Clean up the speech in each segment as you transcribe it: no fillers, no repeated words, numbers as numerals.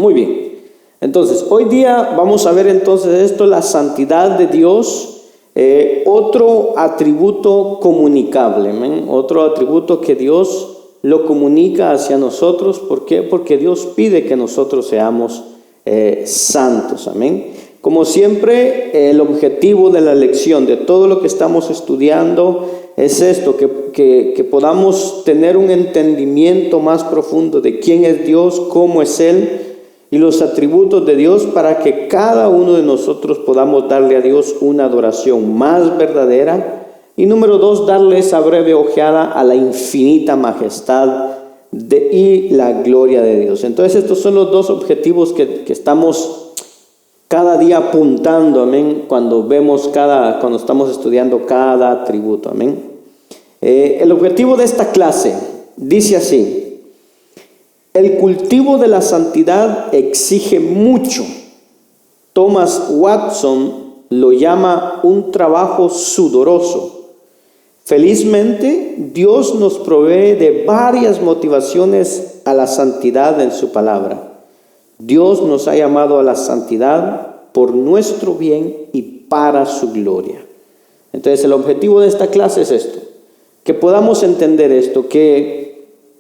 Muy bien. Entonces, hoy día vamos a ver entonces esto, la santidad de Dios, otro atributo comunicable, ¿ven? Otro atributo que Dios lo comunica hacia nosotros. ¿Por qué? Porque Dios pide que nosotros seamos santos, amén. Como siempre, el objetivo de la lección, de todo lo que estamos estudiando, es esto, que podamos tener un entendimiento más profundo de quién es Dios, cómo es Él y los atributos de Dios, para que cada uno de nosotros podamos darle a Dios una adoración más verdadera. Y número 2, darle esa breve ojeada a la infinita majestad y la gloria de Dios. Entonces estos son los dos objetivos que estamos cada día apuntando, amén, cuando estamos estudiando cada atributo, amén. El objetivo de esta clase dice así: el cultivo de la santidad exige mucho. Thomas Watson lo llama un trabajo sudoroso. Felizmente, Dios nos provee de varias motivaciones a la santidad en su palabra. Dios nos ha llamado a la santidad por nuestro bien y para su gloria. Entonces, el objetivo de esta clase es esto: que podamos entender esto, que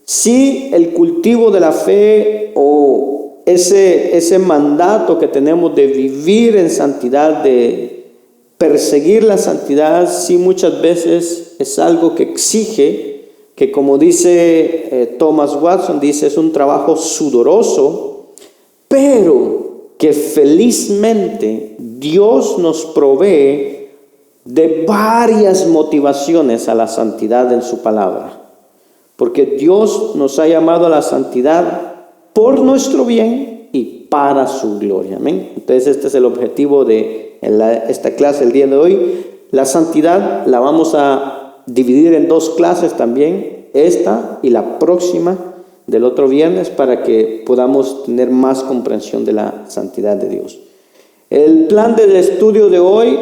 si el cultivo de la fe o ese mandato que tenemos de vivir en santidad, de perseguir la santidad, sí muchas veces es algo que exige, que como dice Thomas Watson, dice, es un trabajo sudoroso, pero que felizmente Dios nos provee de varias motivaciones a la santidad en su palabra. Porque Dios nos ha llamado a la santidad por nuestro bien y para su gloria. Amén. Entonces este es el objetivo de esta clase el día de hoy. La santidad la vamos a dividir en 2 clases también, esta y la próxima del otro viernes, para que podamos tener más comprensión de la santidad de Dios. El plan del estudio de hoy,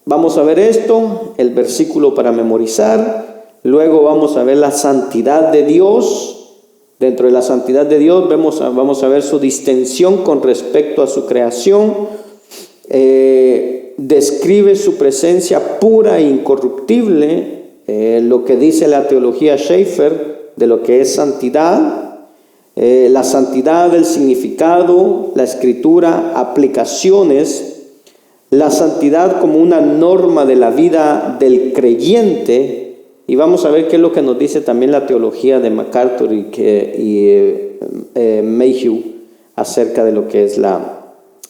vamos a ver esto, el versículo para memorizar, luego vamos a ver la santidad de Dios. Dentro de la santidad de Dios vamos a ver su distinción con respecto a su creación. Describe su presencia pura e incorruptible, lo que dice la teología Schaeffer de lo que es santidad, la santidad, el significado, la escritura, aplicaciones, la santidad como una norma de la vida del creyente. Y vamos a ver qué es lo que nos dice también la teología de MacArthur y Mayhew acerca de lo que es la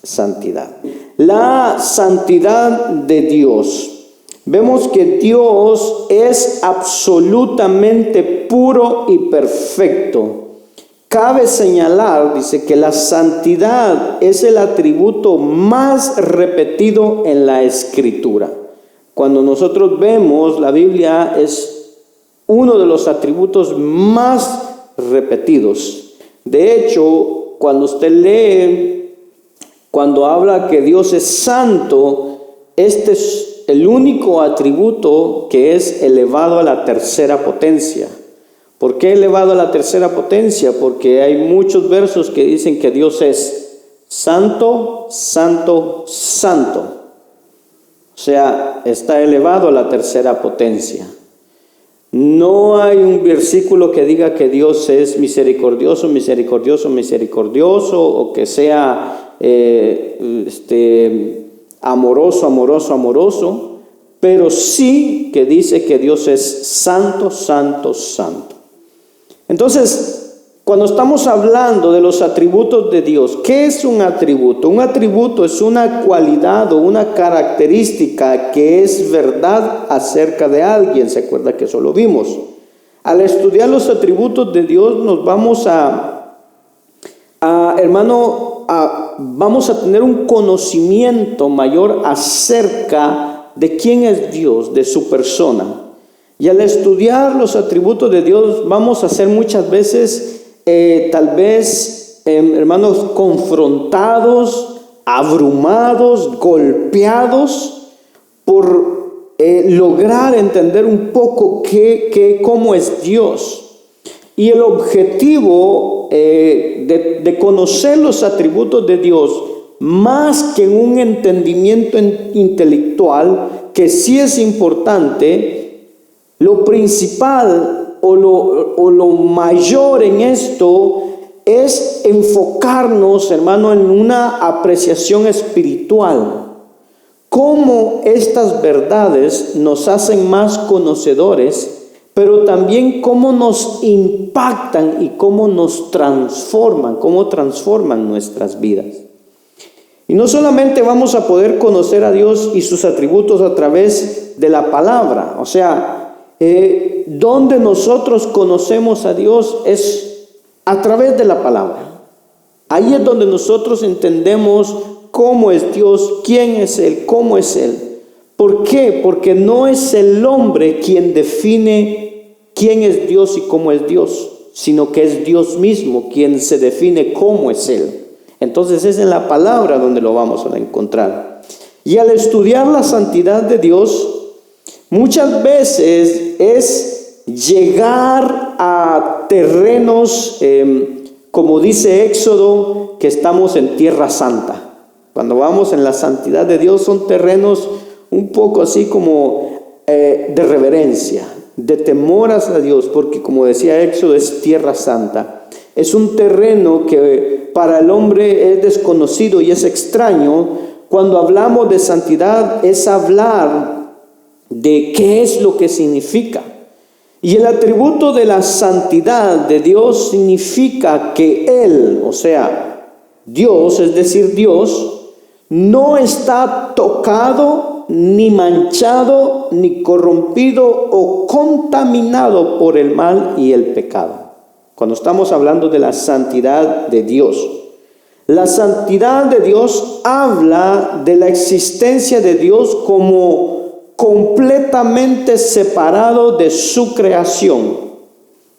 santidad. La santidad de Dios. Vemos que Dios es absolutamente puro y perfecto. Cabe señalar, dice, que la santidad es el atributo más repetido en la Escritura. Cuando nosotros vemos la Biblia, es uno de los atributos más repetidos. De hecho, cuando usted lee, cuando habla que Dios es santo, este es el único atributo que es elevado a la tercera potencia. ¿Por qué elevado a la tercera potencia? Porque hay muchos versos que dicen que Dios es santo, santo, santo. O sea, está elevado a la tercera potencia. No hay un versículo que diga que Dios es misericordioso, misericordioso, misericordioso, o que sea amoroso, amoroso, amoroso, pero sí que dice que Dios es santo, santo, santo. Entonces, cuando estamos hablando de los atributos de Dios, ¿qué es un atributo? Un atributo es una cualidad o una característica que es verdad acerca de alguien. ¿Se acuerda que eso lo vimos? Al estudiar los atributos de Dios nos vamos vamos a tener un conocimiento mayor acerca de quién es Dios, de su persona. Y al estudiar los atributos de Dios vamos a ser muchas veces hermanos, confrontados, abrumados, golpeados por lograr entender un poco cómo es Dios. Y el objetivo de conocer los atributos de Dios, más que en un entendimiento intelectual, que sí es importante, lo principal o lo mayor en esto es enfocarnos, hermano, en una apreciación espiritual. Cómo estas verdades nos hacen más conocedores, pero también cómo nos impactan y cómo nos transforman, cómo transforman nuestras vidas. Y no solamente vamos a poder conocer a Dios y sus atributos a través de la palabra, o sea, donde nosotros conocemos a Dios es a través de la palabra. Ahí es donde nosotros entendemos cómo es Dios, quién es Él, cómo es Él. ¿Por qué? Porque no es el hombre quien define quién es Dios y cómo es Dios, sino que es Dios mismo quien se define cómo es Él. Entonces es en la palabra donde lo vamos a encontrar. Y al estudiar la santidad de Dios, muchas veces es llegar a terrenos, como dice Éxodo, que estamos en tierra santa. Cuando vamos en la santidad de Dios son terrenos un poco así como de reverencia, de temor hacia Dios, porque como decía Éxodo es tierra santa. Es un terreno que para el hombre es desconocido y es extraño. Cuando hablamos de santidad es hablar de qué es lo que significa. Y el atributo de la santidad de Dios significa que Él, o sea, Dios, es decir, Dios, no está tocado, ni manchado, ni corrompido o contaminado por el mal y el pecado. Cuando estamos hablando de la santidad de Dios, la santidad de Dios habla de la existencia de Dios como completamente separado de su creación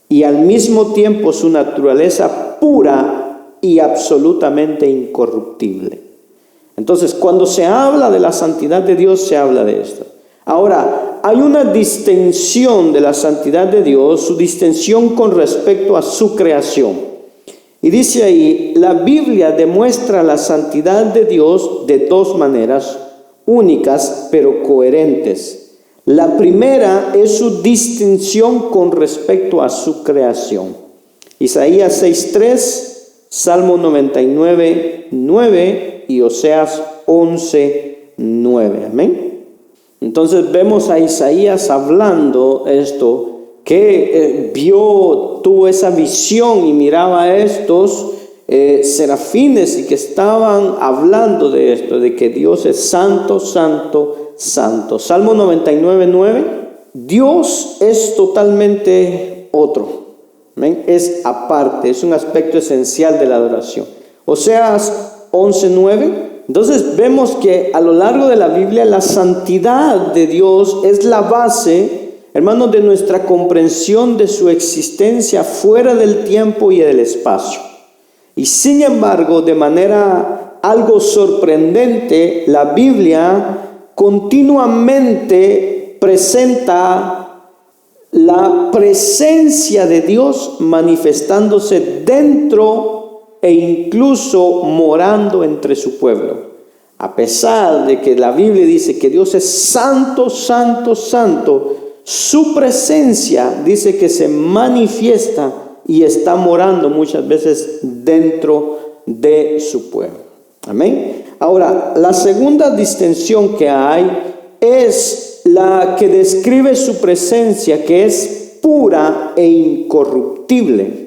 y al mismo tiempo su naturaleza pura y absolutamente incorruptible. Entonces, cuando se habla de la santidad de Dios, se habla de esto. Ahora, hay una distinción de la santidad de Dios, su distinción con respecto a su creación. Y dice ahí, la Biblia demuestra la santidad de Dios de dos maneras únicas, pero coherentes. La primera es su distinción con respecto a su creación. Isaías 6:3, Salmo 99:9 y Oseas 11:9. Amén. Entonces vemos a Isaías hablando esto, que tuvo esa visión y miraba a estos serafines y que estaban hablando de esto, de que Dios es santo, santo, santo. Salmo 99:9, Dios es totalmente otro, ¿ven? Es aparte, es un aspecto esencial de la adoración. Oseas 11:9. Entonces vemos que a lo largo de la Biblia la santidad de Dios es la base, hermanos, de nuestra comprensión de su existencia fuera del tiempo y del espacio. Y sin embargo, de manera algo sorprendente, la Biblia continuamente presenta la presencia de Dios manifestándose dentro e incluso morando entre su pueblo. A pesar de que la Biblia dice que Dios es santo, santo, santo, su presencia dice que se manifiesta y está morando muchas veces dentro de su pueblo. Amén. Ahora, la segunda distinción que hay es la que describe su presencia, que es pura e incorruptible.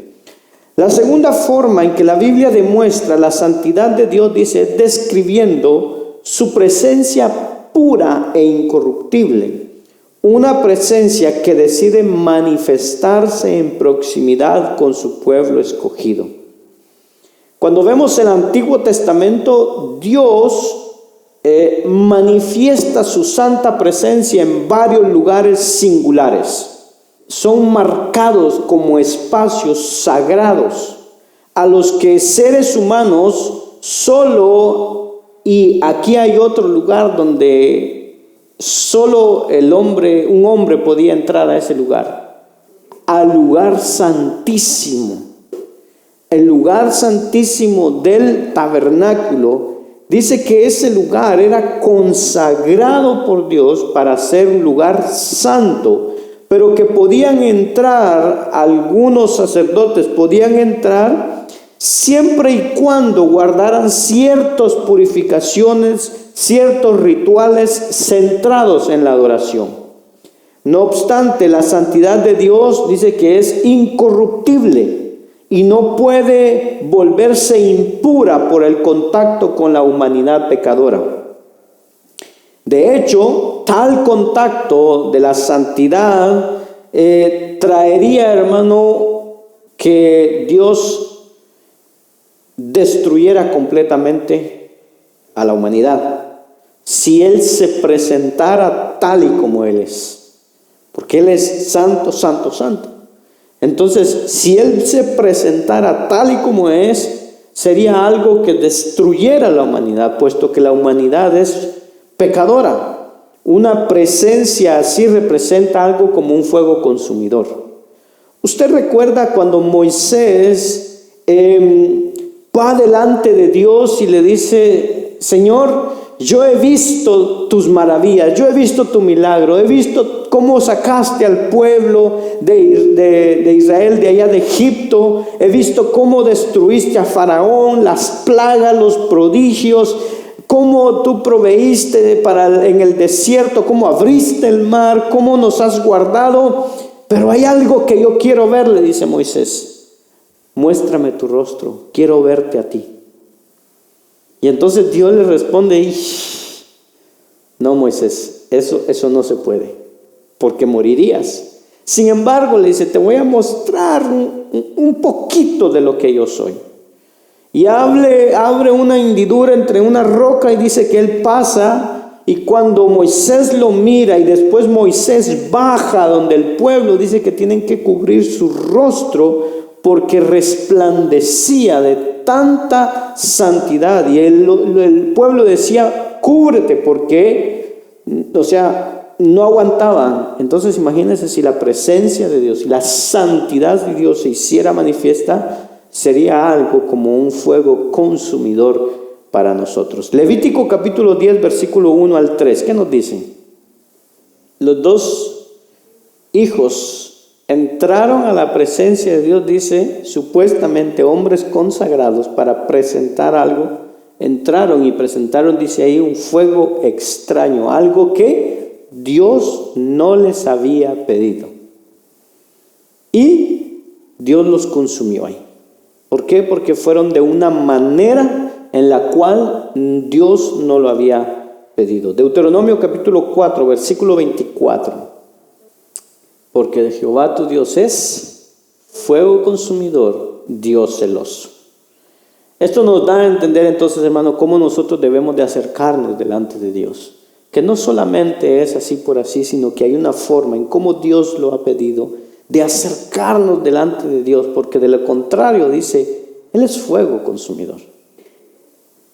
La segunda forma en que la Biblia demuestra la santidad de Dios, dice, describiendo su presencia pura e incorruptible. Una presencia que decide manifestarse en proximidad con su pueblo escogido. Cuando vemos el Antiguo Testamento, Dios manifiesta su santa presencia en varios lugares singulares. Son marcados como espacios sagrados a los que seres humanos solo, y aquí hay otro lugar donde solo un hombre podía entrar a ese lugar, al lugar santísimo. el lugar santísimo del tabernáculo, dice que ese lugar era consagrado por Dios para ser un lugar santo, pero que podían entrar algunos sacerdotes, podían entrar siempre y cuando guardaran ciertas purificaciones, ciertos rituales centrados en la adoración. No obstante, la santidad de Dios dice que es incorruptible y no puede volverse impura por el contacto con la humanidad pecadora. De hecho, tal contacto de la santidad traería, hermano, que Dios destruyera completamente a la humanidad si Él se presentara tal y como Él es, porque Él es santo, santo, santo. Entonces, si Él se presentara tal y como es, sería algo que destruyera la humanidad, puesto que la humanidad es pecadora. Una presencia así representa algo como un fuego consumidor. Usted recuerda cuando Moisés va delante de Dios y le dice: Señor, yo he visto tus maravillas, yo he visto tu milagro, he visto cómo sacaste al pueblo de Israel de allá de Egipto, he visto cómo destruiste a Faraón, las plagas, los prodigios, cómo tú proveíste en el desierto, cómo abriste el mar, cómo nos has guardado. Pero hay algo que yo quiero ver, le dice Moisés: muéstrame tu rostro, quiero verte a ti. Y entonces Dios le responde: no, Moisés, eso no se puede, porque morirías. Sin embargo, le dice: te voy a mostrar un poquito de lo que yo soy. Y abre una hendidura entre una roca y dice que él pasa, y cuando Moisés lo mira y después Moisés baja donde el pueblo, dice que tienen que cubrir su rostro porque resplandecía de tanta santidad. Y el pueblo decía: cúbrete, porque, no aguantaban. Entonces imagínense, si la presencia de Dios y la santidad de Dios se hiciera manifiesta, sería algo como un fuego consumidor para nosotros. Levítico capítulo 10, versículo 1 al 3, ¿qué nos dice? Los dos hijos entraron a la presencia de Dios, dice, supuestamente hombres consagrados para presentar algo. Entraron y presentaron, dice ahí, un fuego extraño, algo que Dios no les había pedido. Y Dios los consumió ahí. ¿Por qué? Porque fueron de una manera en la cual Dios no lo había pedido. Deuteronomio capítulo 4, versículo 24. Porque de Jehová tu Dios es fuego consumidor, Dios celoso. Esto nos da a entender entonces, hermano, cómo nosotros debemos de acercarnos delante de Dios. Que no solamente es así por así, sino que hay una forma en cómo Dios lo ha pedido de acercarnos delante de Dios, porque de lo contrario, dice, Él es fuego consumidor.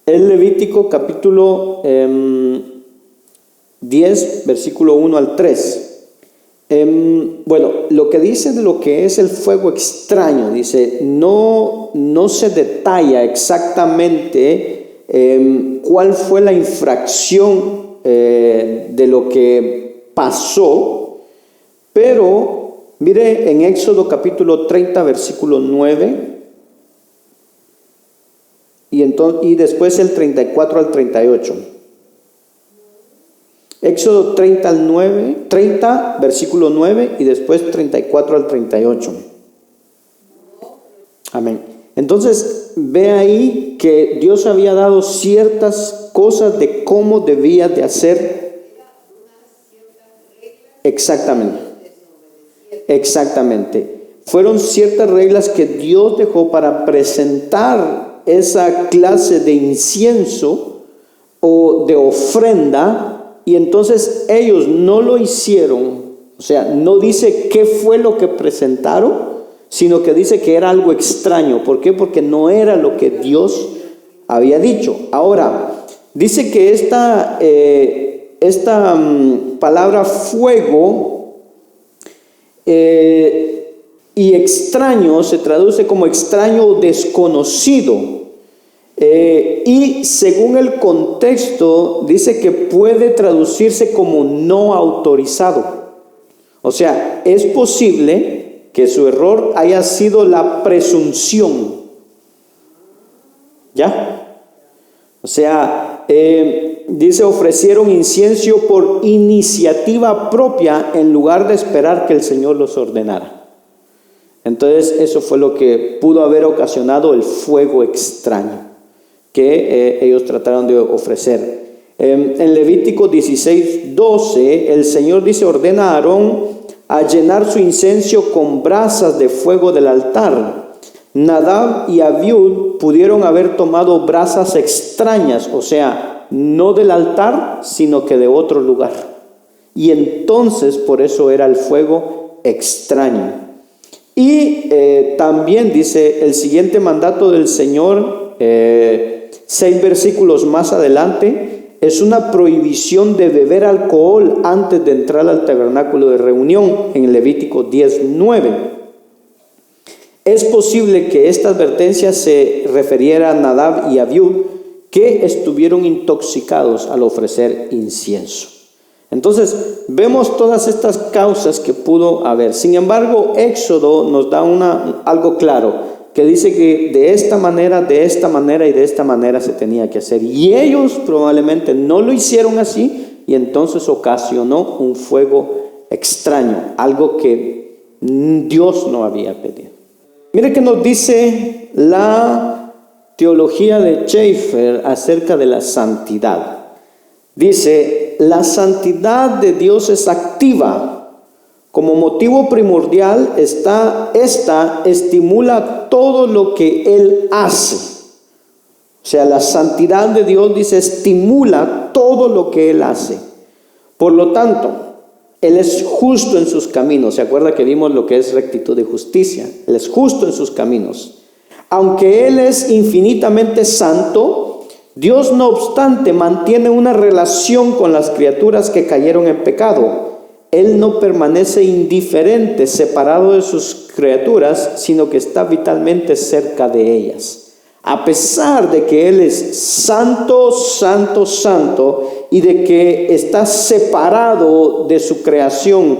El Levítico capítulo 10, versículo 1 al 3. Lo que dice de lo que es el fuego extraño, dice, no se detalla exactamente cuál fue la infracción de lo que pasó, pero mire en Éxodo capítulo 30, versículo 9, y después el 34 al 38. Éxodo 30, versículo 9, y después 34 al 38. Amén. Entonces, ve ahí que Dios había dado ciertas cosas de cómo debía de hacer. Exactamente. Fueron ciertas reglas que Dios dejó para presentar esa clase de incienso o de ofrenda. Y entonces ellos no lo hicieron, no dice qué fue lo que presentaron, sino que dice que era algo extraño. ¿Por qué? Porque no era lo que Dios había dicho. Ahora, dice que esta palabra fuego y extraño se traduce como extraño o desconocido. Y según el contexto, dice que puede traducirse como no autorizado. O sea, es posible que su error haya sido la presunción. ¿Ya? O sea, dice, ofrecieron incienso por iniciativa propia en lugar de esperar que el Señor los ordenara. Entonces, eso fue lo que pudo haber ocasionado el fuego extraño que ellos trataron de ofrecer. En Levítico 16:12, el Señor dice, ordena a Aarón a llenar su incienso con brasas de fuego del altar. Nadab y Abiud pudieron haber tomado brasas extrañas, o sea, no del altar, sino que de otro lugar. Y entonces, por eso era el fuego extraño. Y también dice el siguiente mandato del Señor, 6 versículos más adelante, es una prohibición de beber alcohol antes de entrar al tabernáculo de reunión, en Levítico 10:9. Es posible que esta advertencia se refiriera a Nadab y Abiud, que estuvieron intoxicados al ofrecer incienso. Entonces, vemos todas estas causas que pudo haber. Sin embargo, Éxodo nos da algo claro, que dice que de esta manera y de esta manera se tenía que hacer. Y ellos probablemente no lo hicieron así, y entonces ocasionó un fuego extraño, algo que Dios no había pedido. Mire que nos dice la teología de Schaeffer acerca de la santidad. Dice, la santidad de Dios es activa. Como motivo primordial, esta estimula todo lo que Él hace. O sea, la santidad de Dios, dice, estimula todo lo que Él hace. Por lo tanto, Él es justo en sus caminos. ¿Se acuerda que vimos lo que es rectitud y justicia? Él es justo en sus caminos. Aunque Él es infinitamente santo, Dios, no obstante, mantiene una relación con las criaturas que cayeron en pecado. Él no permanece indiferente, separado de sus criaturas, sino que está vitalmente cerca de ellas. A pesar de que Él es santo, santo, santo, y de que está separado de su creación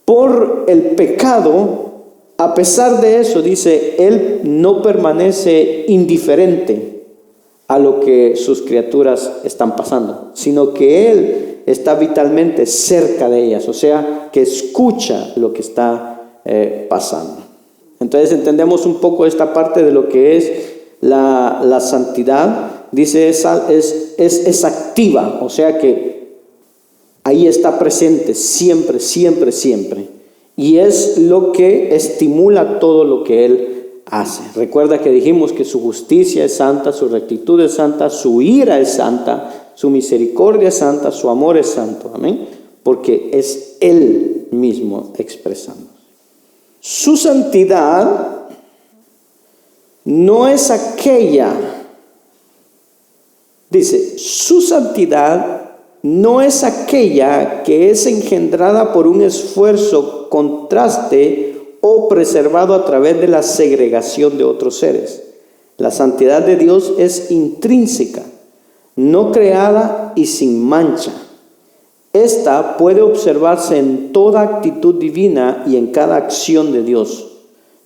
por el pecado, a pesar de eso, dice, Él no permanece indiferente a lo que sus criaturas están pasando, sino que Él está vitalmente cerca de ellas, o sea, que escucha lo que está pasando. Entonces entendemos un poco esta parte de lo que es la santidad. Dice, es activa, o sea que ahí está presente siempre, siempre, siempre. Y es lo que estimula todo lo que Él hace. Recuerda que dijimos que su justicia es santa, su rectitud es santa, su ira es santa, su misericordia es santa, su amor es santo. Amén. Porque es Él mismo expresando. Su santidad no es aquella, dice, su santidad no es aquella que es engendrada por un esfuerzo, contraste o preservado a través de la segregación de otros seres. La santidad de Dios es intrínseca, no creada y sin mancha. Esta puede observarse en toda actitud divina y en cada acción de Dios.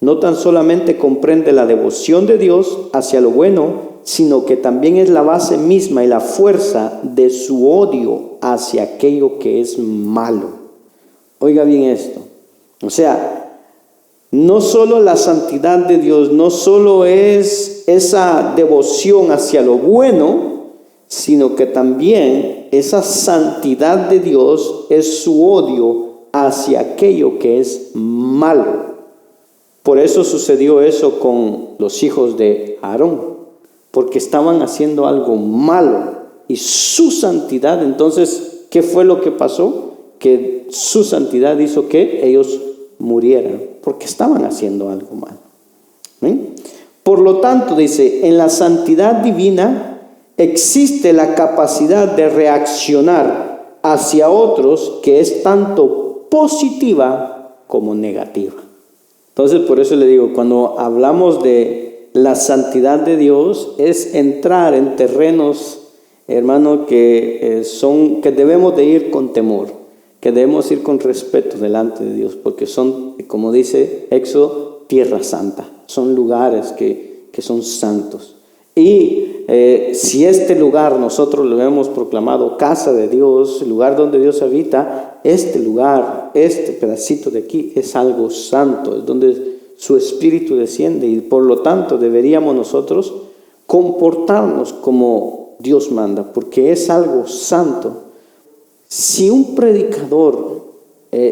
No tan solamente comprende la devoción de Dios hacia lo bueno, sino que también es la base misma y la fuerza de su odio hacia aquello que es malo. Oiga bien esto. O sea, no solo la santidad de Dios, no solo es esa devoción hacia lo bueno, sino que también esa santidad de Dios es su odio hacia aquello que es malo. Por eso sucedió eso con los hijos de Aarón, porque estaban haciendo algo malo y su santidad, entonces, ¿qué fue lo que pasó? Que su santidad hizo que ellos murieran, porque estaban haciendo algo malo. Por lo tanto, dice, en la santidad divina existe la capacidad de reaccionar hacia otros que es tanto positiva como negativa. Entonces, por eso le digo, cuando hablamos de la santidad de Dios, es entrar en terrenos, hermano, que debemos de ir con temor, que debemos ir con respeto delante de Dios, porque son, como dice Éxodo, tierra santa, son lugares que son santos. Y si este lugar nosotros lo hemos proclamado casa de Dios, el lugar donde Dios habita, este lugar, este pedacito de aquí es algo santo, es donde su espíritu desciende, y por lo tanto deberíamos nosotros comportarnos como Dios manda, porque es algo santo. Si un predicador,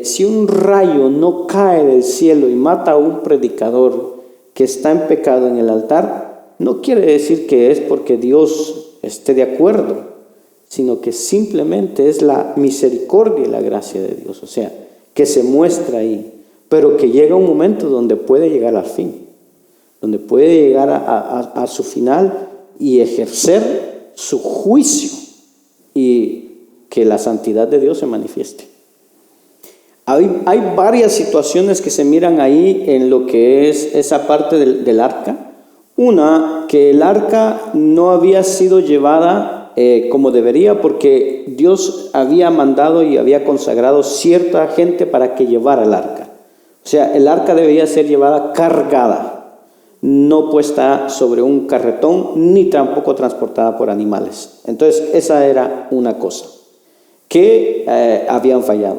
si un rayo no cae del cielo y mata a un predicador que está en pecado en el altar, no quiere decir que es porque Dios esté de acuerdo, sino que simplemente es la misericordia y la gracia de Dios, o sea, que se muestra ahí, pero que llega un momento donde puede llegar al fin, donde puede llegar a su final y ejercer su juicio y que la santidad de Dios se manifieste. Hay varias situaciones que se miran ahí en lo que es esa parte del arca. Una, que el arca no había sido llevada como debería, porque Dios había mandado y había consagrado cierta gente para que llevara el arca. O sea, el arca debía ser llevada cargada, no puesta sobre un carretón, ni tampoco transportada por animales. Entonces, esa era una cosa que habían fallado.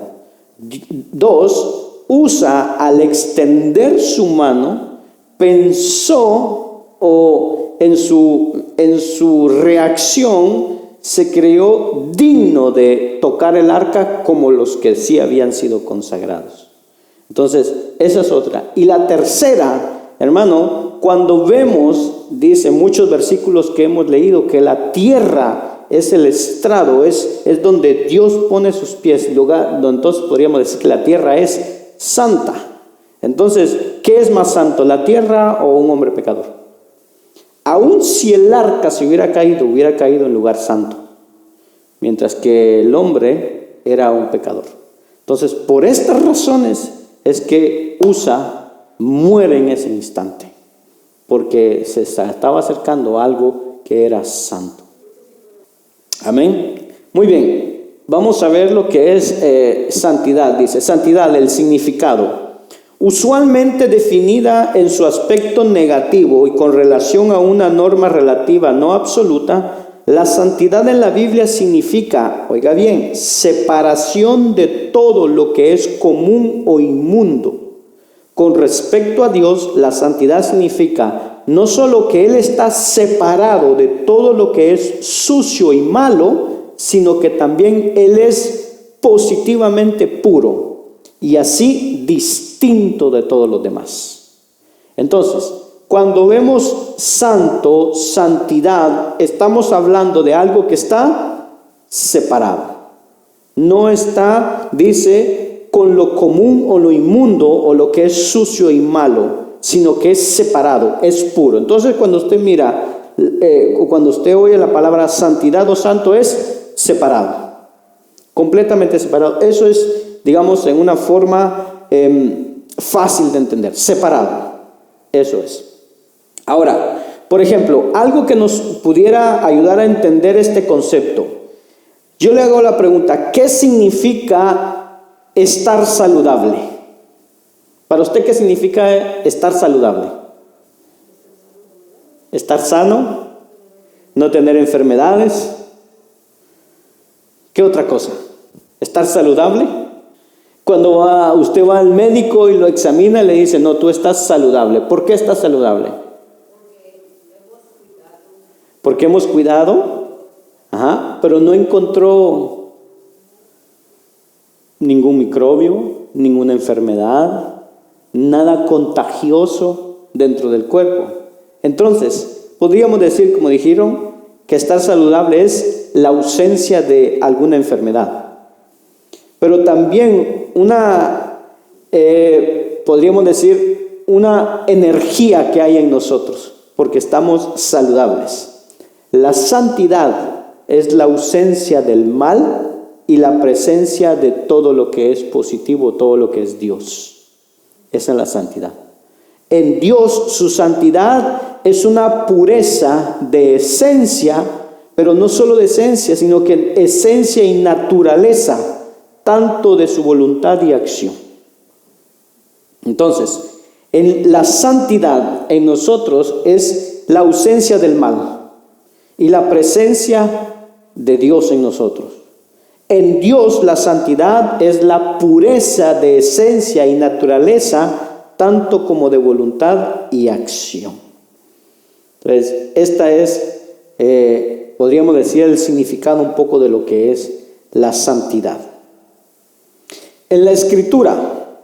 Dos, Usa, al extender su mano, pensó, o en su reacción se creyó digno de tocar el arca como los que sí habían sido consagrados. Entonces, esa es otra. Y la tercera, hermano, cuando vemos, dice muchos versículos que hemos leído, que la tierra es el estrado, es donde Dios pone sus pies, lugar donde entonces podríamos decir que la tierra es santa. Entonces, ¿qué es más santo, la tierra o un hombre pecador? Aun si el arca se hubiera caído en lugar santo, mientras que el hombre era un pecador. Entonces, por estas razones es que Usa muere en ese instante, porque se estaba acercando a algo que era santo. Amén. Muy bien, vamos a ver lo que es santidad. Dice, santidad, el significado. Usualmente definida en su aspecto negativo y con relación a una norma relativa no absoluta, la santidad en la Biblia significa, oiga bien, separación de todo lo que es común o inmundo. Con respecto a Dios, la santidad significa no solo que Él está separado de todo lo que es sucio y malo, sino que también Él es positivamente puro y así distinto de todos los demás. Entonces, cuando vemos santo, santidad, estamos hablando de algo que está separado. No está, dice, con lo común o lo inmundo o lo que es sucio y malo, sino que es separado, es puro. Entonces, cuando usted mira, cuando usted oye la palabra santidad o santo, es separado, completamente separado. Eso es, digamos, en una forma fácil de entender, separado. Eso es. Ahora, por ejemplo, algo que nos pudiera ayudar a entender este concepto. Yo le hago la pregunta, ¿qué significa estar saludable? Para usted, ¿qué significa estar saludable? Estar sano, no tener enfermedades. ¿Qué otra cosa? Estar saludable. Cuando usted va al médico y lo examina, le dice, no, tú estás saludable. ¿Por qué estás saludable? Porque hemos cuidado. Ajá, pero no encontró ningún microbio, ninguna enfermedad, nada contagioso dentro del cuerpo. Entonces, podríamos decir, como dijeron, que estar saludable es la ausencia de alguna enfermedad. Pero también podríamos decir, una energía que hay en nosotros, porque estamos saludables. La santidad es la ausencia del mal y la presencia de todo lo que es positivo, todo lo que es Dios. Esa es la santidad. En Dios su santidad es una pureza de esencia, pero no solo de esencia, sino que esencia y naturaleza, tanto de su voluntad y acción. Entonces, en la santidad en nosotros es la ausencia del mal y la presencia de Dios en nosotros. En Dios la santidad es la pureza de esencia y naturaleza, tanto como de voluntad y acción. Entonces, esta es, podríamos decir, el significado un poco de lo que es la santidad. En la Escritura,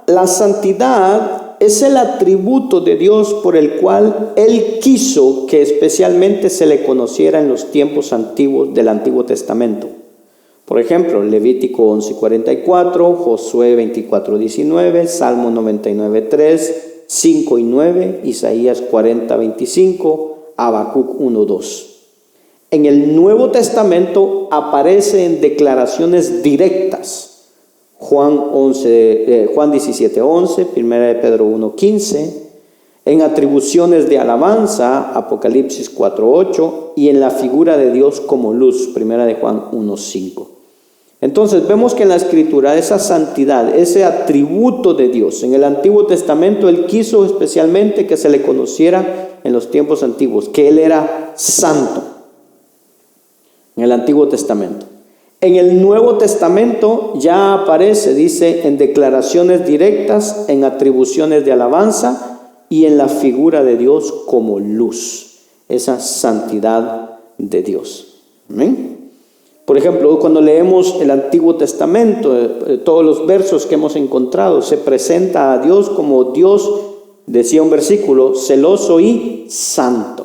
la santidad es el atributo de Dios por el cual Él quiso que especialmente se le conociera en los tiempos antiguos del Antiguo Testamento. Por ejemplo, Levítico 11:44, Josué 24:19, Salmo 99:3, 5 y 9, Isaías 40:25, Habacuc 1:2. En el Nuevo Testamento aparecen declaraciones directas. Juan 17:11, 1 de Pedro 1:15, en atribuciones de alabanza, Apocalipsis 4:8, y en la figura de Dios como luz, 1 de Juan 1:5. Entonces vemos que en la Escritura esa santidad, ese atributo de Dios, en el Antiguo Testamento Él quiso especialmente que se le conociera en los tiempos antiguos, que Él era santo, en el Antiguo Testamento. En el Nuevo Testamento ya aparece, dice, en declaraciones directas, en atribuciones de alabanza y en la figura de Dios como luz, esa santidad de Dios. ¿Amén? Por ejemplo, cuando leemos el Antiguo Testamento, todos los versos que hemos encontrado, se presenta a Dios como Dios, decía un versículo, celoso y santo.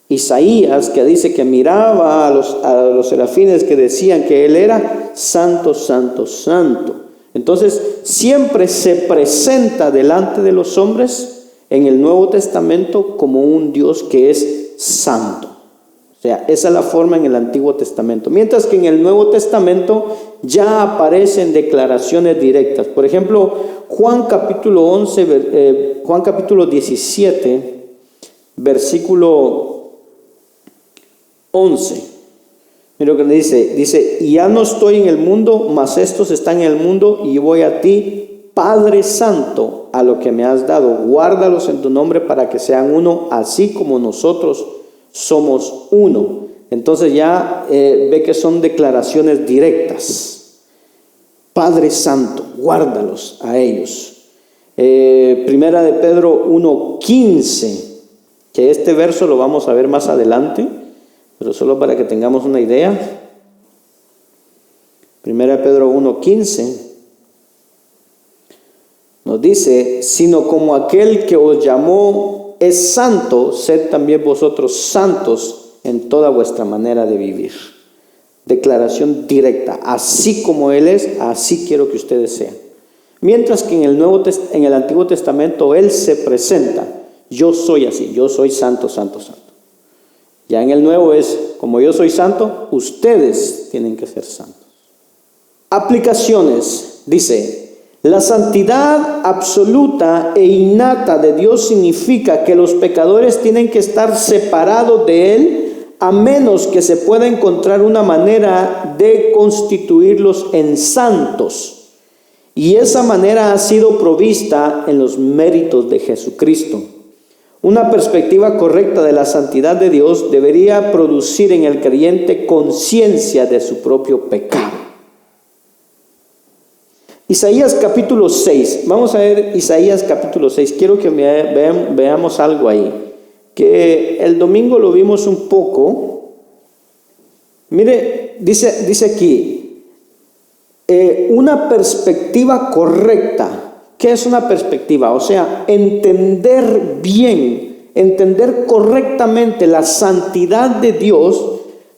Isaías, que dice que miraba a los serafines que decían que Él era santo, santo, santo. Entonces, siempre se presenta delante de los hombres en el Nuevo Testamento como un Dios que es santo. O sea, esa es la forma en el Antiguo Testamento. Mientras que en el Nuevo Testamento ya aparecen declaraciones directas. Por ejemplo, Juan capítulo 17, versículo 11. Mira lo que le dice, y ya no estoy en el mundo, mas estos están en el mundo, y voy a ti, Padre Santo, a lo que me has dado. Guárdalos en tu nombre para que sean uno, así como nosotros somos uno. Entonces ya ve que son declaraciones directas. Padre Santo, guárdalos a ellos. Primera de Pedro 1:15, que este verso lo vamos a ver más adelante, pero solo para que tengamos una idea. Primera de Pedro 1:15 nos dice, sino como aquel que os llamó es santo, sed también vosotros santos en toda vuestra manera de vivir. Declaración directa, así como Él es, así quiero que ustedes sean. Mientras que en el Antiguo Testamento Él se presenta, yo soy así, yo soy santo, santo, santo. Ya en el Nuevo es, como yo soy santo, ustedes tienen que ser santos. Aplicaciones, dice, la santidad absoluta e innata de Dios significa que los pecadores tienen que estar separados de Él, a menos que se pueda encontrar una manera de constituirlos en santos. Y esa manera ha sido provista en los méritos de Jesucristo. Una perspectiva correcta de la santidad de Dios debería producir en el creyente conciencia de su propio pecado. Isaías capítulo 6, vamos a ver Isaías capítulo 6, quiero que veamos algo ahí, que el domingo lo vimos un poco. Mire, dice aquí, una perspectiva correcta. ¿Qué es una perspectiva? O sea, entender bien, entender correctamente la santidad de Dios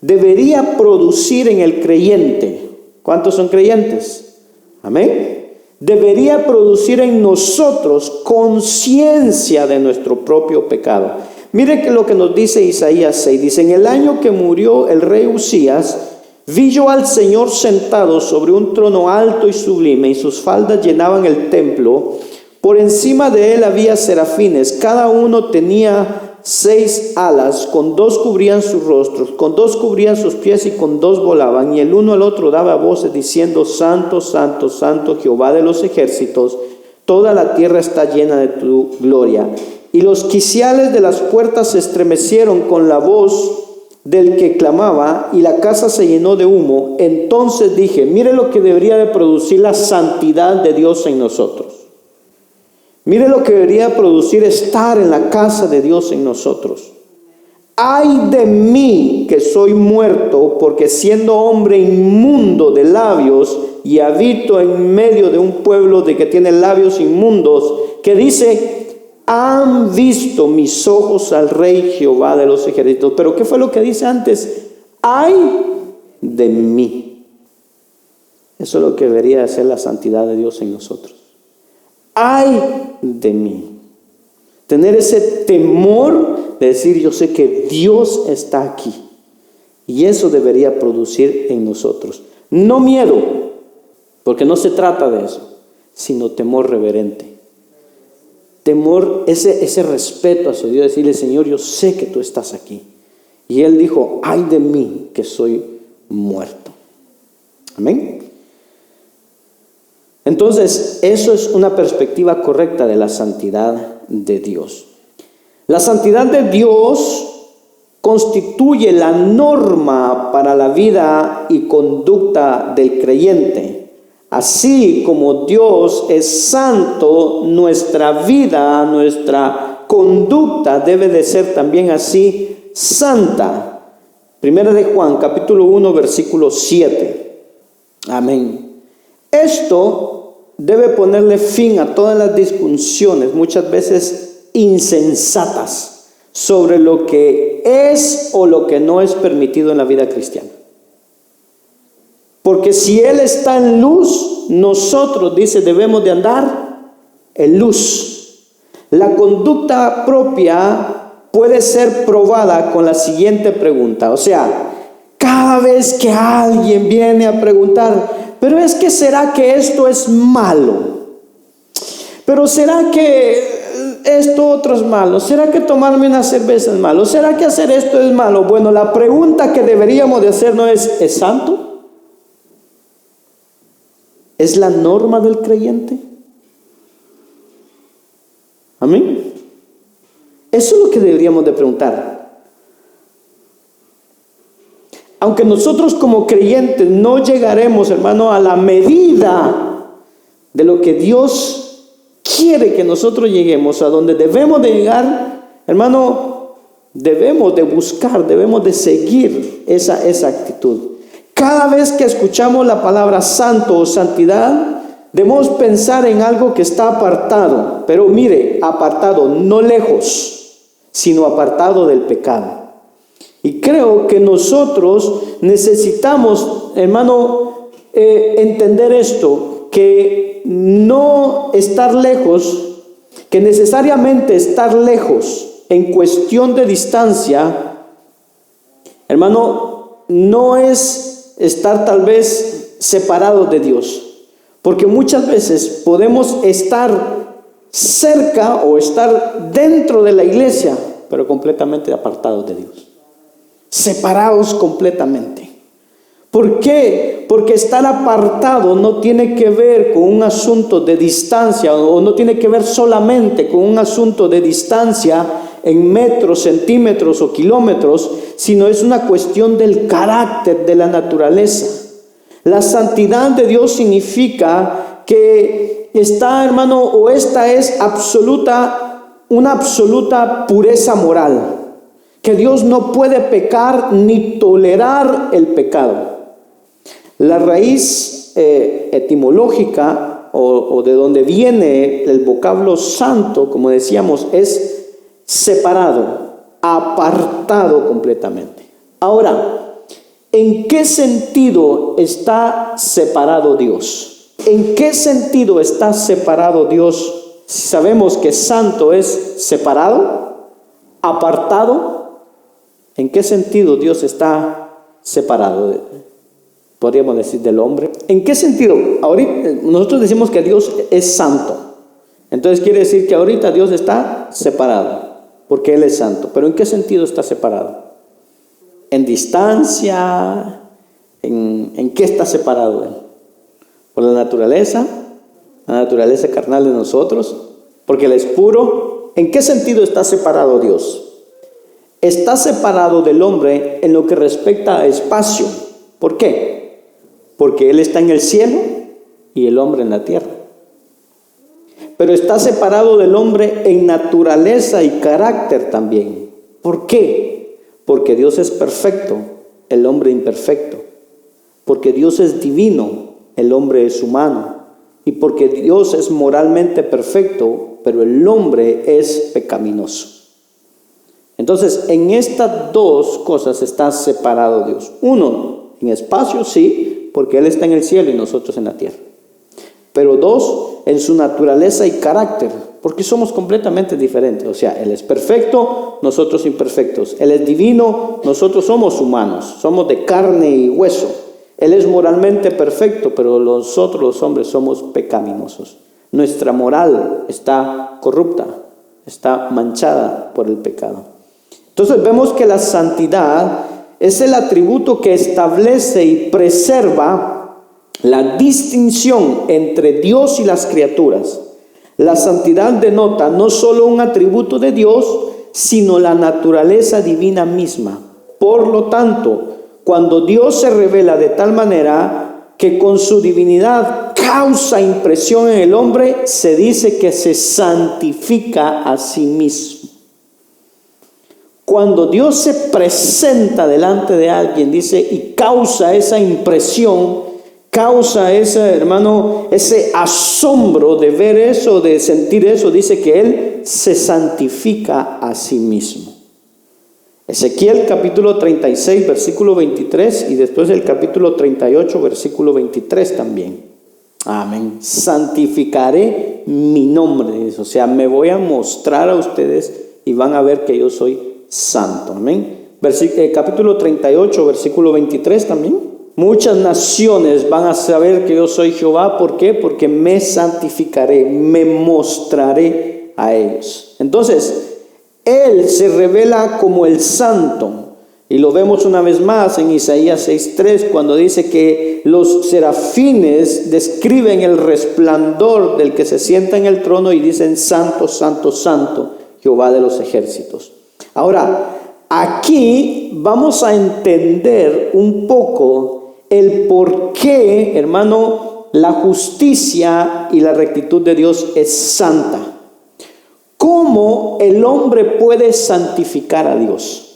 debería producir en el creyente. ¿Cuántos son creyentes? Amén. Debería producir en nosotros conciencia de nuestro propio pecado. Mire que lo que nos dice Isaías 6. Dice, en el año que murió el rey Usías, Vi yo al Señor sentado sobre un trono alto y sublime, y sus faldas llenaban el templo. Por encima de él había serafines, cada uno tenía 6 alas, con 2 cubrían sus rostros, con 2 cubrían sus pies y con 2 volaban, y el uno al otro daba voces diciendo: Santo, Santo, Santo, Jehová de los ejércitos, toda la tierra está llena de tu gloria. Y los quiciales de las puertas se estremecieron con la voz del que clamaba, y la casa se llenó de humo. Entonces dije: mire lo que debería de producir la santidad de Dios en nosotros. Mire lo que debería producir estar en la casa de Dios en nosotros. Ay de mí que soy muerto, porque siendo hombre inmundo de labios y habito en medio de un pueblo de que tiene labios inmundos, que dice: han visto mis ojos al Rey Jehová de los ejércitos. Pero ¿qué fue lo que dice antes? Ay de mí. Eso es lo que debería hacer la santidad de Dios en nosotros. Ay de mí. Tener ese temor de decir: yo sé que Dios está aquí. Y eso debería producir en nosotros. No miedo, porque no se trata de eso, sino temor reverente. Temor, ese respeto hacia Dios, decirle: Señor, yo sé que tú estás aquí. Y él dijo: ay de mí que soy muerto. Amén. Entonces, eso es una perspectiva correcta de la santidad de Dios. La santidad de Dios constituye la norma para la vida y conducta del creyente. Así como Dios es santo, nuestra vida, nuestra conducta debe de ser también así santa. Primera de Juan, capítulo 1, versículo 7. Amén. Esto debe ponerle fin a todas las discusiones, muchas veces insensatas, sobre lo que es o lo que no es permitido en la vida cristiana. Porque si Él está en luz, nosotros, dice, debemos de andar en luz. La conducta propia puede ser probada con la siguiente pregunta. O sea, cada vez que alguien viene a preguntar: pero es que ¿será que esto es malo? ¿Pero será que esto otro es malo? ¿Será que tomarme una cerveza es malo? ¿Será que hacer esto es malo? Bueno, la pregunta que deberíamos de hacer no es: ¿es santo? ¿Es la norma del creyente? Amén. Eso es lo que deberíamos de preguntar. Aunque nosotros como creyentes no llegaremos, hermano, a la medida de lo que Dios quiere que nosotros lleguemos, a donde debemos de llegar, hermano, debemos de buscar, debemos de seguir esa actitud. Cada vez que escuchamos la palabra santo o santidad, debemos pensar en algo que está apartado, pero mire, apartado, no lejos, sino apartado del pecado. Y creo que nosotros necesitamos, hermano, entender esto, que no estar lejos, que necesariamente estar lejos en cuestión de distancia, hermano, no es estar tal vez separados de Dios. Porque muchas veces podemos estar cerca o estar dentro de la iglesia, pero completamente apartados de Dios. Separados completamente. ¿Por qué? Porque estar apartado no tiene que ver con un asunto de distancia, o no tiene que ver solamente con un asunto de distancia en metros, centímetros o kilómetros, sino es una cuestión del carácter, de la naturaleza. La santidad de Dios significa que está, hermano, o esta es una absoluta pureza moral. Que Dios no puede pecar ni tolerar el pecado. La raíz etimológica o de donde viene el vocablo santo, como decíamos, es separado, apartado completamente. Ahora, ¿en qué sentido está separado Dios? ¿En qué sentido está separado Dios? Si sabemos que santo es separado, apartado, ¿en qué sentido Dios está separado? podríamos decir, del hombre. ¿En qué sentido? Ahorita nosotros decimos que Dios es santo. Entonces quiere decir que ahorita Dios está separado, porque Él es santo. ¿Pero en qué sentido está separado? ¿En distancia? ¿En qué está separado Él? ¿Por la naturaleza carnal de nosotros? Porque Él es puro. ¿En qué sentido está separado Dios? Está separado del hombre en lo que respecta a espacio. ¿Por qué? Porque Él está en el cielo y el hombre en la tierra. Pero está separado del hombre en naturaleza y carácter también. ¿Por qué? Porque Dios es perfecto, el hombre imperfecto. Porque Dios es divino, el hombre es humano. Y porque Dios es moralmente perfecto, pero el hombre es pecaminoso. Entonces, en estas dos cosas está separado Dios. Uno, en espacio sí, porque Él está en el cielo y nosotros en la tierra. Pero dos, en su naturaleza y carácter, porque somos completamente diferentes. O sea, Él es perfecto, nosotros imperfectos. Él es divino, nosotros somos humanos, somos de carne y hueso. Él es moralmente perfecto, pero nosotros los hombres somos pecaminosos. Nuestra moral está corrupta, está manchada por el pecado. Entonces vemos que la santidad es el atributo que establece y preserva la distinción entre Dios y las criaturas. La santidad denota no solo un atributo de Dios, sino la naturaleza divina misma. Por lo tanto, cuando Dios se revela de tal manera que con su divinidad causa impresión en el hombre, se dice que se santifica a sí mismo. Cuando Dios se presenta delante de alguien, dice, y causa esa impresión, causa ese, hermano, ese asombro de ver eso, de sentir eso, dice que Él se santifica a sí mismo. Ezequiel capítulo 36, versículo 23, y después el capítulo 38, versículo 23 también. Amén. Santificaré mi nombre. O sea, me voy a mostrar a ustedes y van a ver que yo soy santo. Amén. Capítulo 38, versículo 23 también. Muchas naciones van a saber que yo soy Jehová. ¿Por qué? Porque me santificaré, me mostraré a ellos. Entonces, Él se revela como el santo. Y lo vemos una vez más en Isaías 6:3, cuando dice que los serafines describen el resplandor del que se sienta en el trono y dicen: santo, santo, santo, Jehová de los ejércitos. Ahora, aquí vamos a entender un poco el por qué, hermano, la justicia y la rectitud de Dios es santa. ¿Cómo el hombre puede santificar a Dios?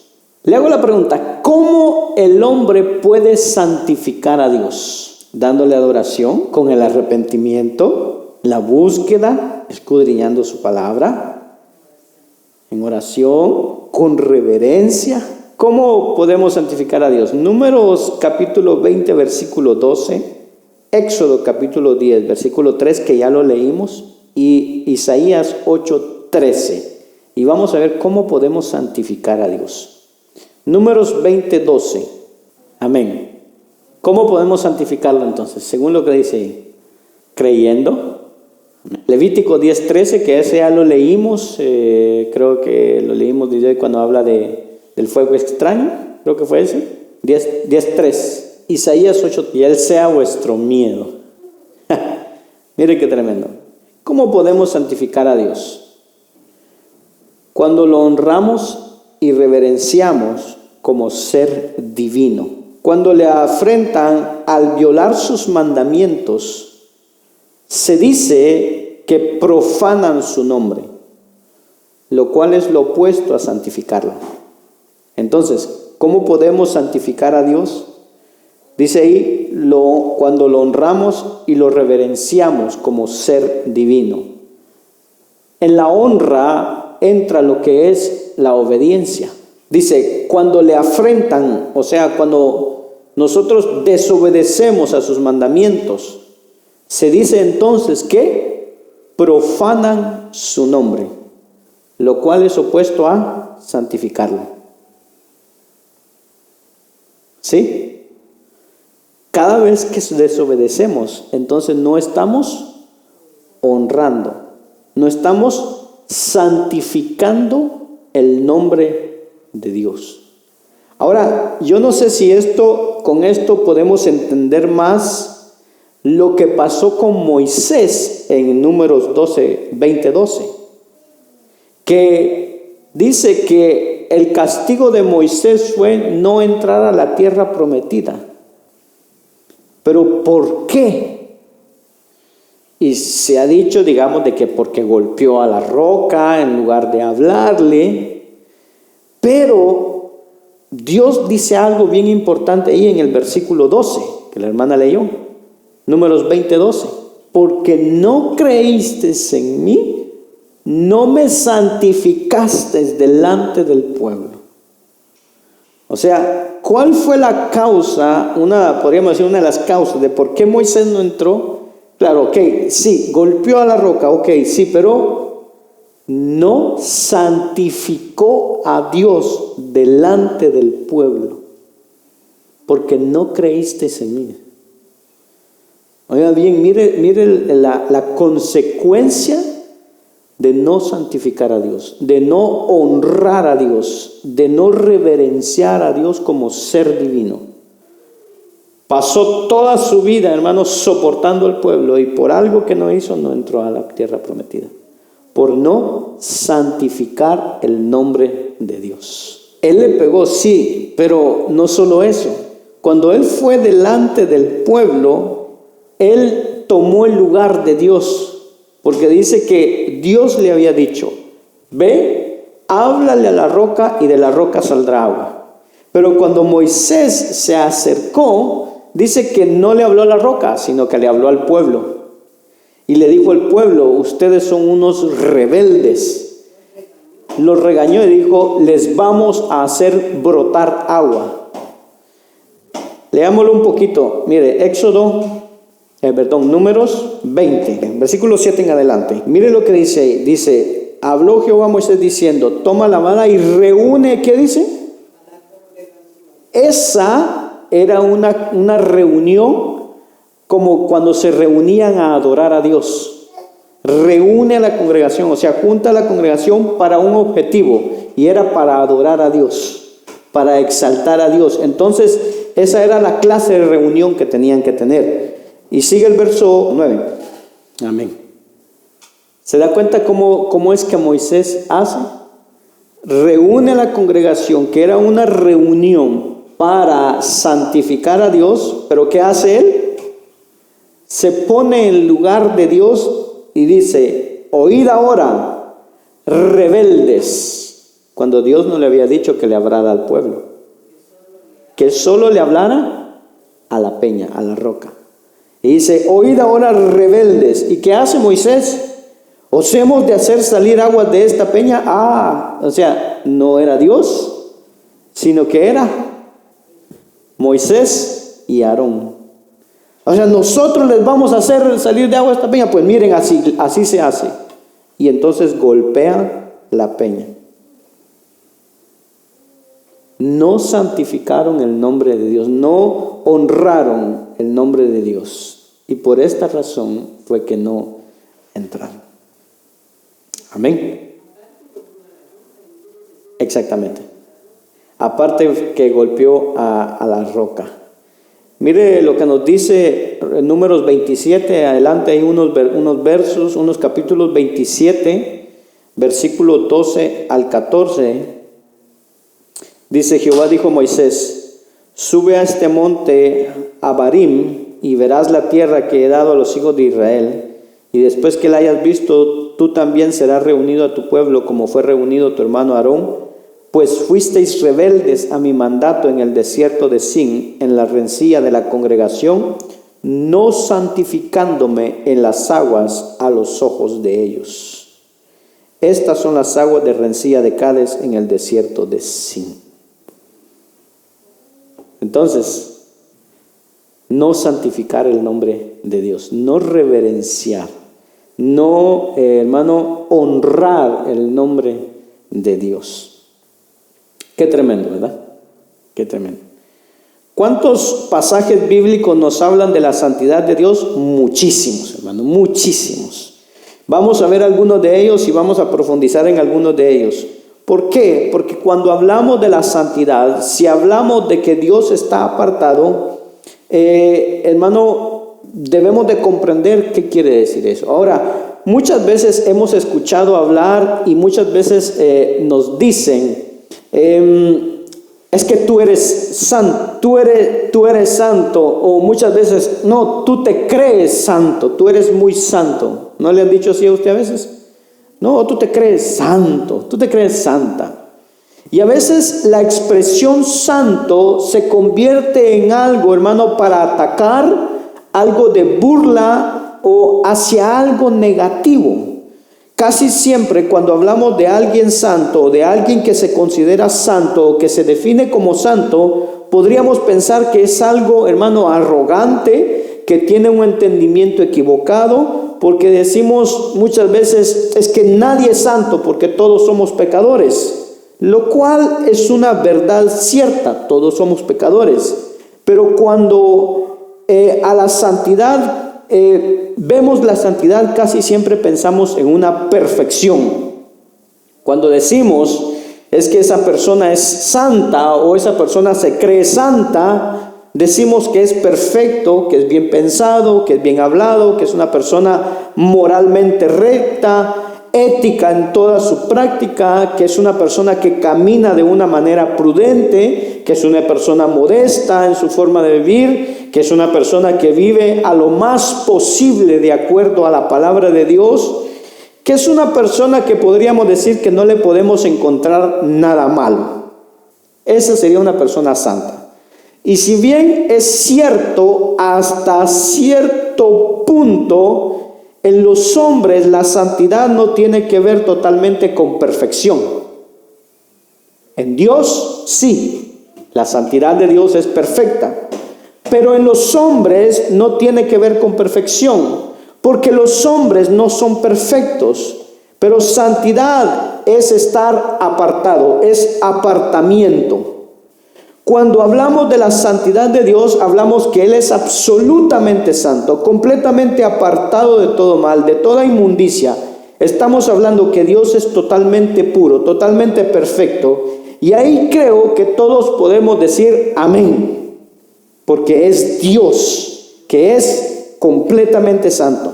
Le hago la pregunta: ¿cómo el hombre puede santificar a Dios? Dándole adoración, con el arrepentimiento, la búsqueda, escudriñando su palabra, en oración, con reverencia. ¿Cómo podemos santificar a Dios? Números capítulo 20, versículo 12, Éxodo capítulo 10, versículo 3, que ya lo leímos, y Isaías 8:13. Y vamos a ver cómo podemos santificar a Dios. Números 20:12. Amén. ¿Cómo podemos santificarlo entonces? Según lo que dice ahí. Creyendo. Levítico 10:13, que ese ya lo leímos. Creo que lo leímos desde hoy cuando habla del fuego extraño. Creo que fue ese. 10:3. Isaías 8. Y Él sea vuestro miedo. Mire qué tremendo. ¿Cómo podemos santificar a Dios? Cuando lo honramos y reverenciamos como ser divino. Cuando le afrentan al violar sus mandamientos, se dice que profanan su nombre, lo cual es lo opuesto a santificarlo. Entonces, ¿cómo podemos santificar a Dios? Dice ahí, cuando lo honramos y lo reverenciamos como ser divino. En la honra entra lo que es la obediencia. Dice, cuando le afrentan, o sea, cuando nosotros desobedecemos a sus mandamientos, se dice entonces que profanan su nombre, lo cual es opuesto a santificarlo. ¿Sí? cada vez que desobedecemos, entonces no estamos honrando, no estamos santificando el nombre de Dios. Ahora, yo no sé si con esto podemos entender más lo que pasó con Moisés en Números 20:12, que dice que el castigo de Moisés fue no entrar a la tierra prometida. ¿Pero por qué? Y se ha dicho, digamos, de que porque golpeó a la roca en lugar de hablarle. Pero Dios dice algo bien importante ahí en el versículo 12, que la hermana leyó. Números 20:12. Porque no creísteis en mí, no me santificasteis delante del pueblo. O sea, ¿cuál fue la causa? Podríamos decir una de las causas de por qué Moisés no entró. Claro, ok, sí, golpeó a la roca, ok, sí, pero no santificó a Dios delante del pueblo, porque no creísteis en mí. Oiga bien, mire la consecuencia de no santificar a Dios, de no honrar a Dios, de no reverenciar a Dios como ser divino. Pasó toda su vida, hermanos, soportando al pueblo, y por algo que no hizo, no entró a la tierra prometida. Por no santificar el nombre de Dios. Él le pegó, sí, pero no solo eso. Cuando él fue delante del pueblo, él tomó el lugar de Dios. Porque dice que Dios le había dicho, ve, háblale a la roca y de la roca saldrá agua. Pero cuando Moisés se acercó, dice que no le habló a la roca, sino que le habló al pueblo. Y le dijo al pueblo, ustedes son unos rebeldes. Los regañó y dijo, les vamos a hacer brotar agua. Leámoslo un poquito. Mire, Números 20, versículo 7 en adelante. Mire lo que dice ahí. Dice, habló Jehová a Moisés diciendo, toma la vara y reúne, ¿qué dice? Esa era una reunión como cuando se reunían a adorar a Dios. Reúne a la congregación, o sea, junta a la congregación para un objetivo, y era para adorar a Dios, para exaltar a Dios. Entonces, esa era la clase de reunión que tenían que tener. Y sigue el verso 9. Amén. ¿Se da cuenta cómo es que Moisés hace? Reúne a la congregación, que era una reunión para santificar a Dios, pero ¿qué hace él? Se pone en lugar de Dios y dice, oíd ahora, rebeldes, cuando Dios no le había dicho que le hablara al pueblo, que solo le hablara a la peña, a la roca. Y dice, oíd ahora, rebeldes. ¿Y qué hace Moisés? ¿Os hemos de hacer salir aguas de esta peña? O sea, no era Dios, sino que era Moisés y Aarón. O sea, nosotros les vamos a hacer salir de agua esta peña. Pues miren, así se hace. Y entonces golpean la peña. No santificaron el nombre de Dios, no honraron el nombre de Dios. Y por esta razón fue que no entraron. Amén. Exactamente. Aparte que golpeó a la roca. Mire lo que nos dice Números 27, adelante hay unos versos, unos capítulos 27, versículos 12 al 14. Dice, Jehová dijo a Moisés, sube a este monte Abarim y verás la tierra que he dado a los hijos de Israel. Y después que la hayas visto, tú también serás reunido a tu pueblo como fue reunido tu hermano Aarón. Pues fuisteis rebeldes a mi mandato en el desierto de Sin, en la rencilla de la congregación, no santificándome en las aguas a los ojos de ellos. Estas son las aguas de rencilla de Cades en el desierto de Sin. Entonces, no santificar el nombre de Dios, no reverenciar, no, honrar el nombre de Dios. Qué tremendo, ¿verdad? Qué tremendo. ¿Cuántos pasajes bíblicos nos hablan de la santidad de Dios? Muchísimos, hermano, muchísimos. Vamos a ver algunos de ellos y vamos a profundizar en algunos de ellos. ¿Por qué? Porque cuando hablamos de la santidad, si hablamos de que Dios está apartado, hermano, debemos de comprender qué quiere decir eso. Ahora, muchas veces hemos escuchado hablar y muchas veces nos dicen, es que tú eres santo, tú eres santo, o muchas veces, no, tú te crees santo, tú eres muy santo. ¿No le han dicho así a usted a veces? No, tú te crees santo, tú te crees santa. Y a veces la expresión santo se convierte en algo, hermano, para atacar, algo de burla o hacia algo negativo. Casi siempre cuando hablamos de alguien santo o de alguien que se considera santo o que se define como santo, podríamos pensar que es algo, hermano, arrogante, que tiene un entendimiento equivocado, porque decimos muchas veces es que nadie es santo porque todos somos pecadores, lo cual es una verdad cierta, todos somos pecadores. Pero cuando a la santidad vemos la santidad, casi siempre pensamos en una perfección. Cuando decimos es que esa persona es santa o esa persona se cree santa, decimos que es perfecto, que es bien pensado, que es bien hablado, que es una persona moralmente recta, ética en toda su práctica, que es una persona que camina de una manera prudente, que es una persona modesta en su forma de vivir, que es una persona que vive a lo más posible de acuerdo a la palabra de Dios, que es una persona que podríamos decir que no le podemos encontrar nada malo. Esa sería una persona santa. Y si bien es cierto, hasta cierto punto, en los hombres la santidad no tiene que ver totalmente con perfección. En Dios sí, la santidad de Dios es perfecta. Pero en los hombres no tiene que ver con perfección, porque los hombres no son perfectos. Pero santidad es estar apartado, es apartamiento. Cuando hablamos de la santidad de Dios, hablamos que Él es absolutamente santo, completamente apartado de todo mal, de toda inmundicia. Estamos hablando que Dios es totalmente puro, totalmente perfecto. Y ahí creo que todos podemos decir amén, porque es Dios, que es completamente santo.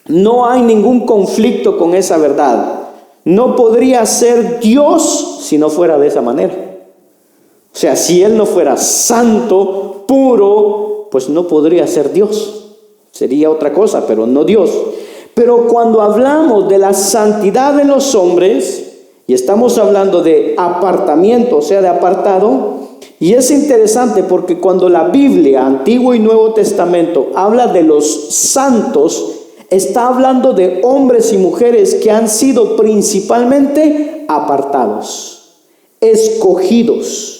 No hay ningún conflicto con esa verdad. No podría ser Dios si no fuera de esa manera. O sea, si Él no fuera santo, puro, pues no podría ser Dios. Sería otra cosa, pero no Dios. Pero cuando hablamos de la santidad de los hombres, y estamos hablando de apartamiento, o sea, de apartado, y es interesante porque cuando la Biblia, Antiguo y Nuevo Testamento, habla de los santos, está hablando de hombres y mujeres que han sido principalmente apartados, escogidos.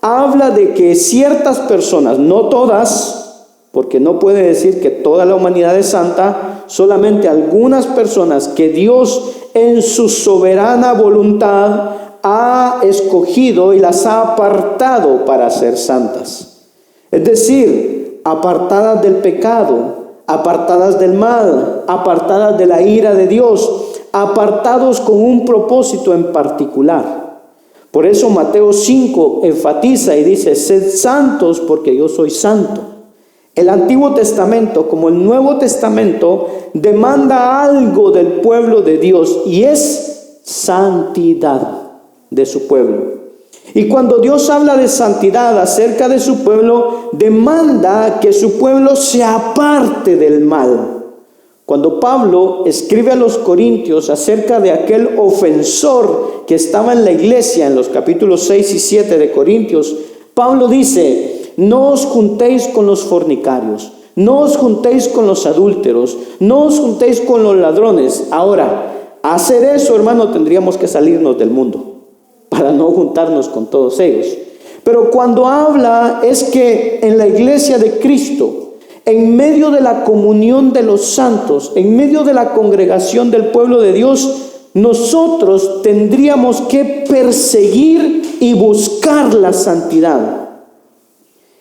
Habla de que ciertas personas, no todas, porque no puede decir que toda la humanidad es santa, solamente algunas personas que Dios en su soberana voluntad ha escogido y las ha apartado para ser santas. Es decir, apartadas del pecado, apartadas del mal, apartadas de la ira de Dios, apartados con un propósito en particular. Por eso Mateo 5 enfatiza y dice, sed santos porque yo soy santo. El Antiguo Testamento, como el Nuevo Testamento, demanda algo del pueblo de Dios y es santidad de su pueblo. Y cuando Dios habla de santidad acerca de su pueblo, demanda que su pueblo se aparte del mal. Cuando Pablo escribe a los Corintios acerca de aquel ofensor que estaba en la iglesia, en los capítulos 6 y 7 de Corintios, Pablo dice, no os juntéis con los fornicarios, no os juntéis con los adúlteros, no os juntéis con los ladrones. Ahora, hacer eso, hermano, tendríamos que salirnos del mundo para no juntarnos con todos ellos. Pero cuando habla es que en la iglesia de Cristo, en medio de la comunión de los santos, en medio de la congregación del pueblo de Dios, nosotros tendríamos que perseguir y buscar la santidad.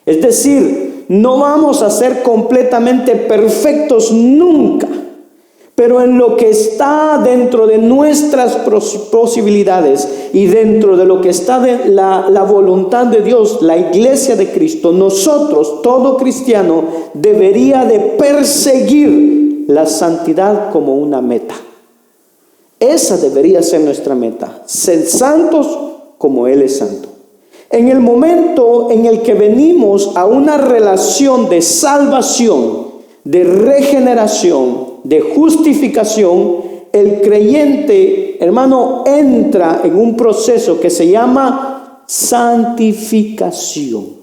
Es decir, no vamos a ser completamente perfectos nunca, pero en lo que está dentro de nuestras posibilidades y dentro de lo que está de la voluntad de Dios, la iglesia de Cristo, nosotros, todo cristiano, debería de perseguir la santidad como una meta. Esa debería ser nuestra meta, ser santos como Él es santo. En el momento en el que venimos a una relación de salvación, de regeneración, de justificación, el creyente, hermano, entra en un proceso que se llama santificación.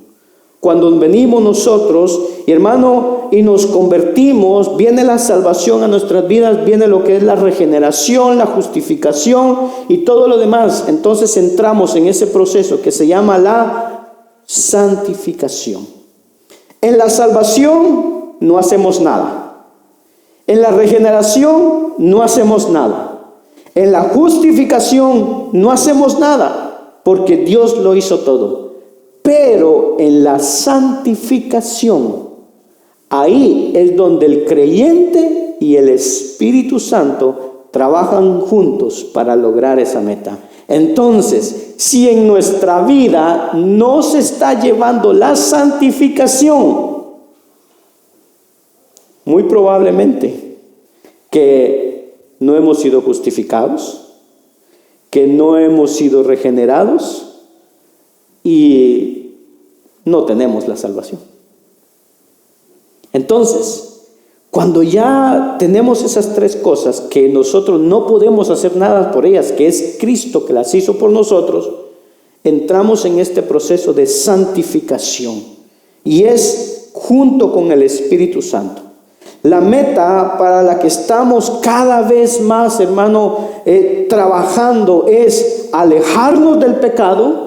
Cuando venimos nosotros, hermano, y nos convertimos, viene la salvación a nuestras vidas, viene lo que es la regeneración, la justificación y todo lo demás. Entonces entramos en ese proceso que se llama la santificación. En la salvación no hacemos nada. En la regeneración no hacemos nada. En la justificación no hacemos nada, porque Dios lo hizo todo. Pero en la santificación, ahí es donde el creyente y el Espíritu Santo trabajan juntos para lograr esa meta. Entonces, si en nuestra vida no se está llevando la santificación, muy probablemente que no hemos sido justificados, que no hemos sido regenerados y no tenemos la salvación. Entonces, cuando ya tenemos esas tres cosas que nosotros no podemos hacer nada por ellas, que es Cristo que las hizo por nosotros, entramos en este proceso de santificación y es junto con el Espíritu Santo. La meta para la que estamos cada vez más, hermano, trabajando es alejarnos del pecado,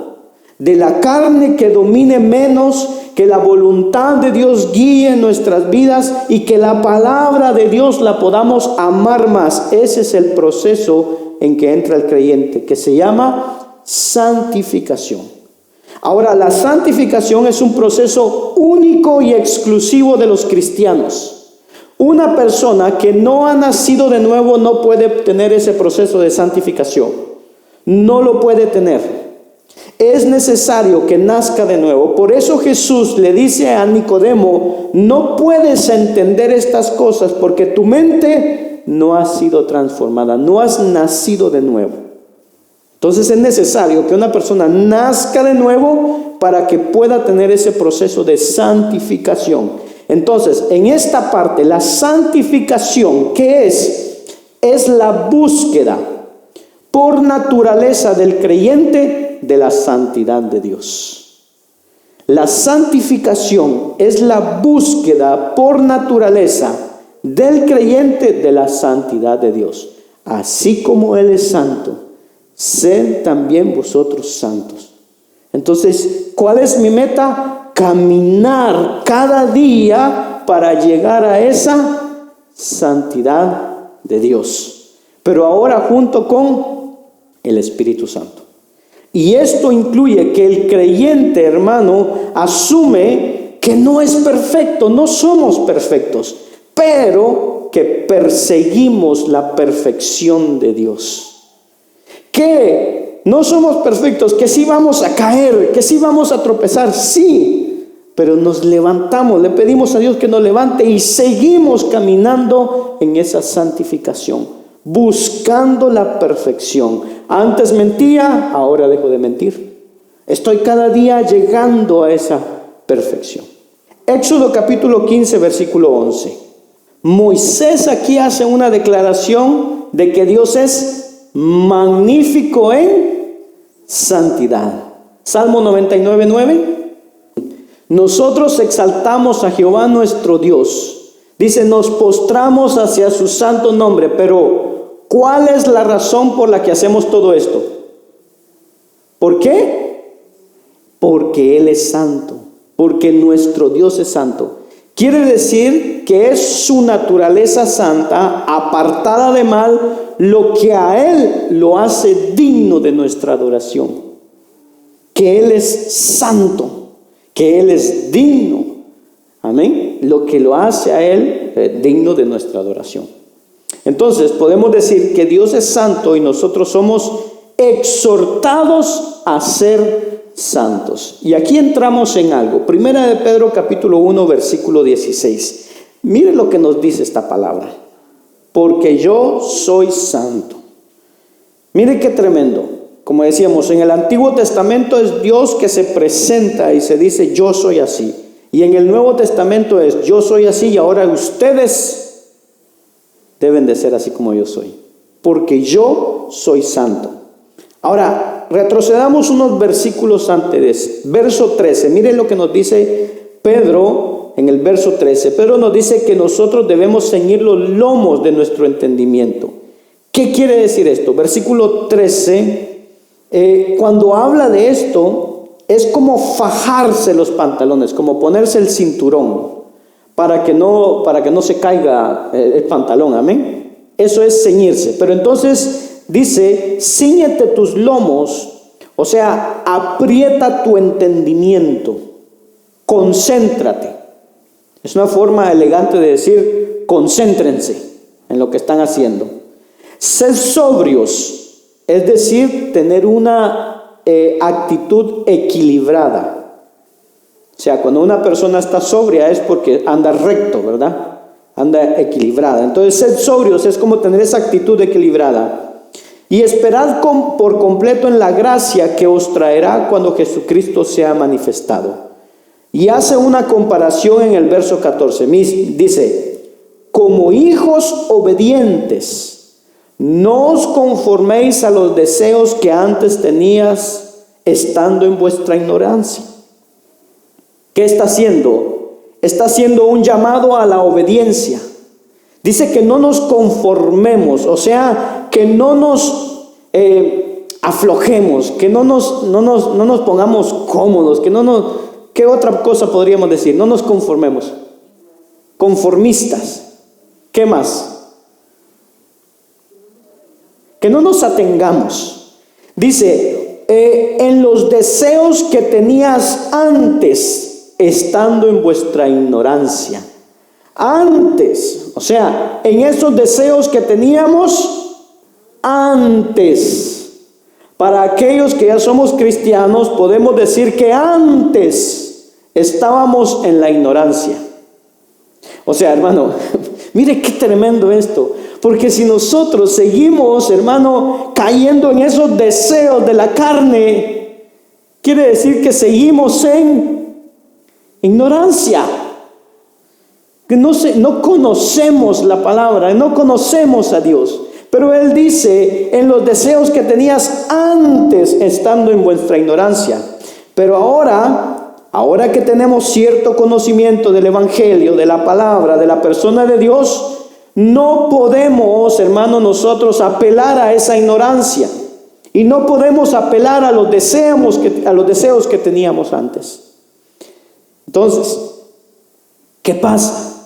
de la carne que domine menos, que la voluntad de Dios guíe nuestras vidas y que la palabra de Dios la podamos amar más. Ese es el proceso en que entra el creyente, que se llama santificación. Ahora, la santificación es un proceso único y exclusivo de los cristianos. Una persona que no ha nacido de nuevo no puede tener ese proceso de santificación. No lo puede tener. Es necesario que nazca de nuevo. Por eso Jesús le dice a Nicodemo: no puedes entender estas cosas porque tu mente no ha sido transformada, no has nacido de nuevo. Entonces es necesario que una persona nazca de nuevo para que pueda tener ese proceso de santificación. Entonces, en esta parte, la santificación, ¿qué es? Es la búsqueda por naturaleza del creyente de la santidad de Dios. La santificación es la búsqueda por naturaleza del creyente de la santidad de Dios. Así como Él es santo, sed también vosotros santos. Entonces, ¿cuál es mi meta? Caminar cada día para llegar a esa santidad de Dios. Pero ahora junto con el Espíritu Santo. Y esto incluye que el creyente, hermano, asume que no es perfecto, no somos perfectos, pero que perseguimos la perfección de Dios. Que no somos perfectos, que sí vamos a caer, que sí vamos a tropezar, sí, pero nos levantamos, le pedimos a Dios que nos levante y seguimos caminando en esa santificación, buscando la perfección. Antes mentía, ahora dejo de mentir. Estoy cada día llegando a esa perfección. Éxodo capítulo 15, versículo 11. Moisés aquí hace una declaración de que Dios es magnífico en santidad. Salmo 99, 9. Nosotros exaltamos a Jehová nuestro Dios. Dice, nos postramos hacia su santo nombre, pero ¿cuál es la razón por la que hacemos todo esto? ¿Por qué? Porque Él es santo, porque nuestro Dios es santo. Quiere decir que es su naturaleza santa, apartada de mal, lo que a Él lo hace digno de nuestra adoración. Que Él es santo, que Él es digno. Amén. Lo que lo hace a Él digno de nuestra adoración. Entonces podemos decir que Dios es santo y nosotros somos exhortados a ser santos. Y aquí entramos en algo. Primera de Pedro capítulo 1 versículo 16. Mire lo que nos dice esta palabra. Porque yo soy santo. Mire qué tremendo. Como decíamos, en el Antiguo Testamento es Dios que se presenta y se dice yo soy así. Y en el Nuevo Testamento es yo soy así y ahora ustedes deben de ser así como yo soy. Porque yo soy santo. Ahora, retrocedamos unos versículos antes. Verso 13. Miren lo que nos dice Pedro en el verso 13. Pedro nos dice que nosotros debemos ceñir los lomos de nuestro entendimiento. ¿Qué quiere decir esto? Versículo 13. Cuando habla de esto, es como fajarse los pantalones, como ponerse el cinturón para que no se caiga el pantalón. Amén. Eso es ceñirse. Pero entonces dice, cíñete tus lomos, o sea, aprieta tu entendimiento, concéntrate. Es una forma elegante de decir, concéntrense en lo que están haciendo. Sed sobrios, es decir, tener una actitud equilibrada. O sea, cuando una persona está sobria es porque anda recto, ¿verdad? Anda equilibrada. Entonces, sed sobrios es como tener esa actitud equilibrada. Y esperad por completo en la gracia que os traerá cuando Jesucristo sea manifestado. Y hace una comparación en el verso 14. Dice, como hijos obedientes, no os conforméis a los deseos que antes tenías estando en vuestra ignorancia. ¿Qué está haciendo? Está haciendo un llamado a la obediencia. Dice que no nos conformemos, o sea, que no nos aflojemos, que no nos pongamos cómodos, ¿qué otra cosa podríamos decir? No nos conformemos. Conformistas. ¿Qué más? Que no nos atengamos. Dice, en los deseos que tenías antes, estando en vuestra ignorancia. Antes, o sea, en esos deseos que teníamos antes. Para aquellos que ya somos cristianos, podemos decir que antes estábamos en la ignorancia. O sea, hermano, mire qué tremendo esto. Porque si nosotros seguimos, hermano, cayendo en esos deseos de la carne, quiere decir que seguimos en ignorancia. Que no conocemos la palabra, no conocemos a Dios. Pero Él dice, en los deseos que tenías antes, estando en vuestra ignorancia. Pero ahora que tenemos cierto conocimiento del Evangelio, de la palabra, de la persona de Dios, no podemos, hermano, nosotros apelar a esa ignorancia. Y no podemos apelar a los deseos que teníamos antes. Entonces, ¿qué pasa?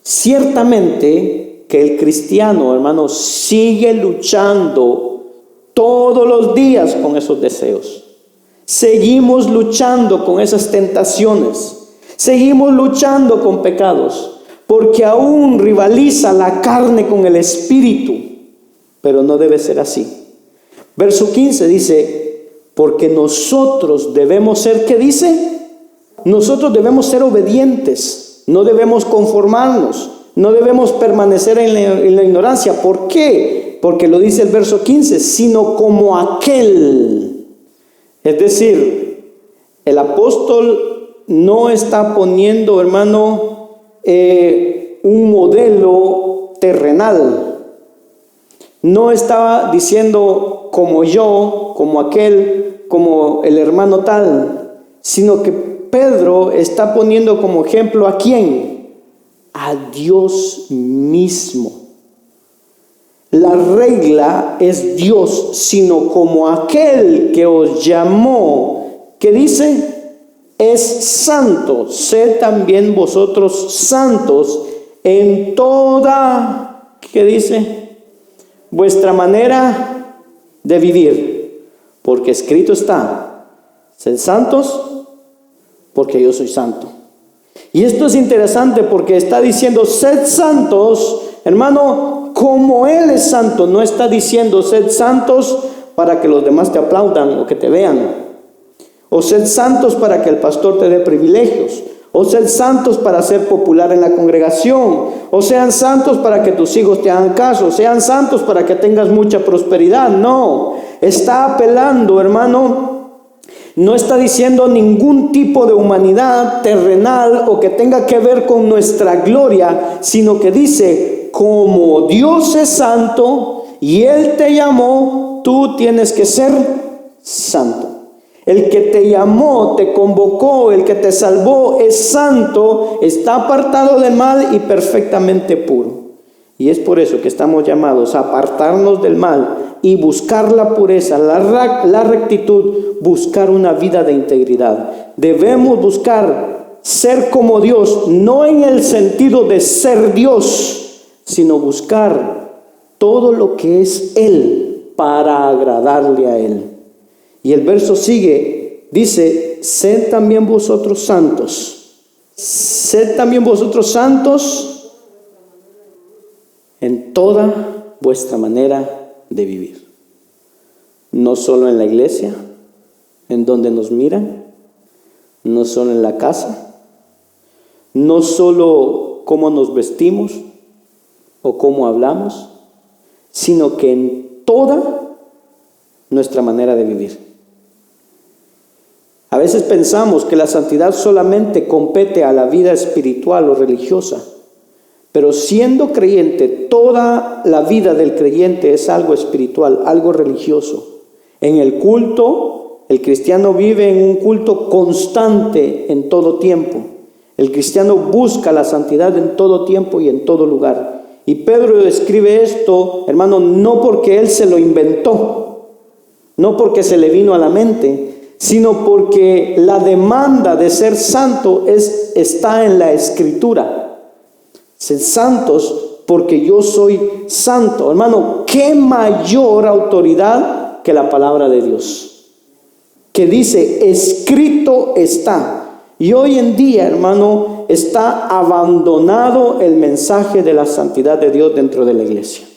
Ciertamente que el cristiano, hermano, sigue luchando todos los días con esos deseos. Seguimos luchando con esas tentaciones. Seguimos luchando con pecados. Porque aún rivaliza la carne con el espíritu. Pero no debe ser así. Verso 15 dice, porque nosotros debemos ser, ¿qué dice? Nosotros debemos ser obedientes. No debemos conformarnos. No debemos permanecer en la ignorancia. ¿Por qué? Porque lo dice el verso 15, sino como aquel. Es decir, el apóstol no está poniendo, hermano, un modelo terrenal. No estaba diciendo como yo, como aquel, como el hermano tal, sino que Pedro está poniendo como ejemplo ¿a quién? A Dios mismo. La regla es Dios, sino como aquel que os llamó, que dice, es santo, sed también vosotros santos en toda, ¿qué dice? Vuestra manera de vivir, porque escrito está, sed santos, porque yo soy santo. Y esto es interesante porque está diciendo, sed santos, hermano, como Él es santo. No está diciendo, sed santos para que los demás te aplaudan o que te vean. O sed santos para que el pastor te dé privilegios. O sed santos para ser popular en la congregación. O sean santos para que tus hijos te hagan caso. Sean santos para que tengas mucha prosperidad. No, está apelando, hermano. No está diciendo ningún tipo de humanidad terrenal o que tenga que ver con nuestra gloria, sino que dice, como Dios es santo y Él te llamó, tú tienes que ser santo. El que te llamó, te convocó, el que te salvó es santo, está apartado del mal y perfectamente puro. Y es por eso que estamos llamados a apartarnos del mal y buscar la pureza, la rectitud, buscar una vida de integridad. Debemos buscar ser como Dios, no en el sentido de ser Dios, sino buscar todo lo que es Él para agradarle a Él. Y el verso sigue, dice, sed también vosotros santos. Sed también vosotros santos en toda vuestra manera de vivir. No solo en la iglesia, en donde nos miran, no solo en la casa, no solo cómo nos vestimos o cómo hablamos, sino que en toda nuestra manera de vivir. A veces pensamos que la santidad solamente compete a la vida espiritual o religiosa, pero siendo creyente, toda la vida del creyente es algo espiritual, algo religioso. En el culto, el cristiano vive en un culto constante en todo tiempo. El cristiano busca la santidad en todo tiempo y en todo lugar. Y Pedro escribe esto, hermano, no porque él se lo inventó, no porque se le vino a la mente, sino porque la demanda de ser santo está en la Escritura. Sed santos porque yo soy santo. Hermano, ¿qué mayor autoridad que la palabra de Dios? Que dice, escrito está. Y hoy en día, hermano, está abandonado el mensaje de la santidad de Dios dentro de la iglesia.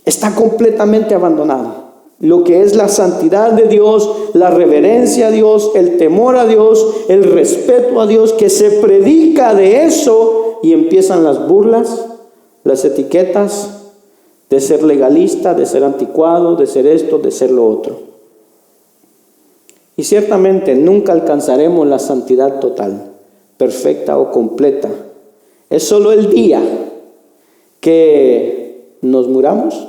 Está completamente abandonado. Lo que es la santidad de Dios, la reverencia a Dios, el temor a Dios, el respeto a Dios, que se predica de eso. Y empiezan las burlas, las etiquetas de ser legalista, de ser anticuado, de ser esto, de ser lo otro. Y ciertamente nunca alcanzaremos la santidad total, perfecta o completa. Es solo el día que nos muramos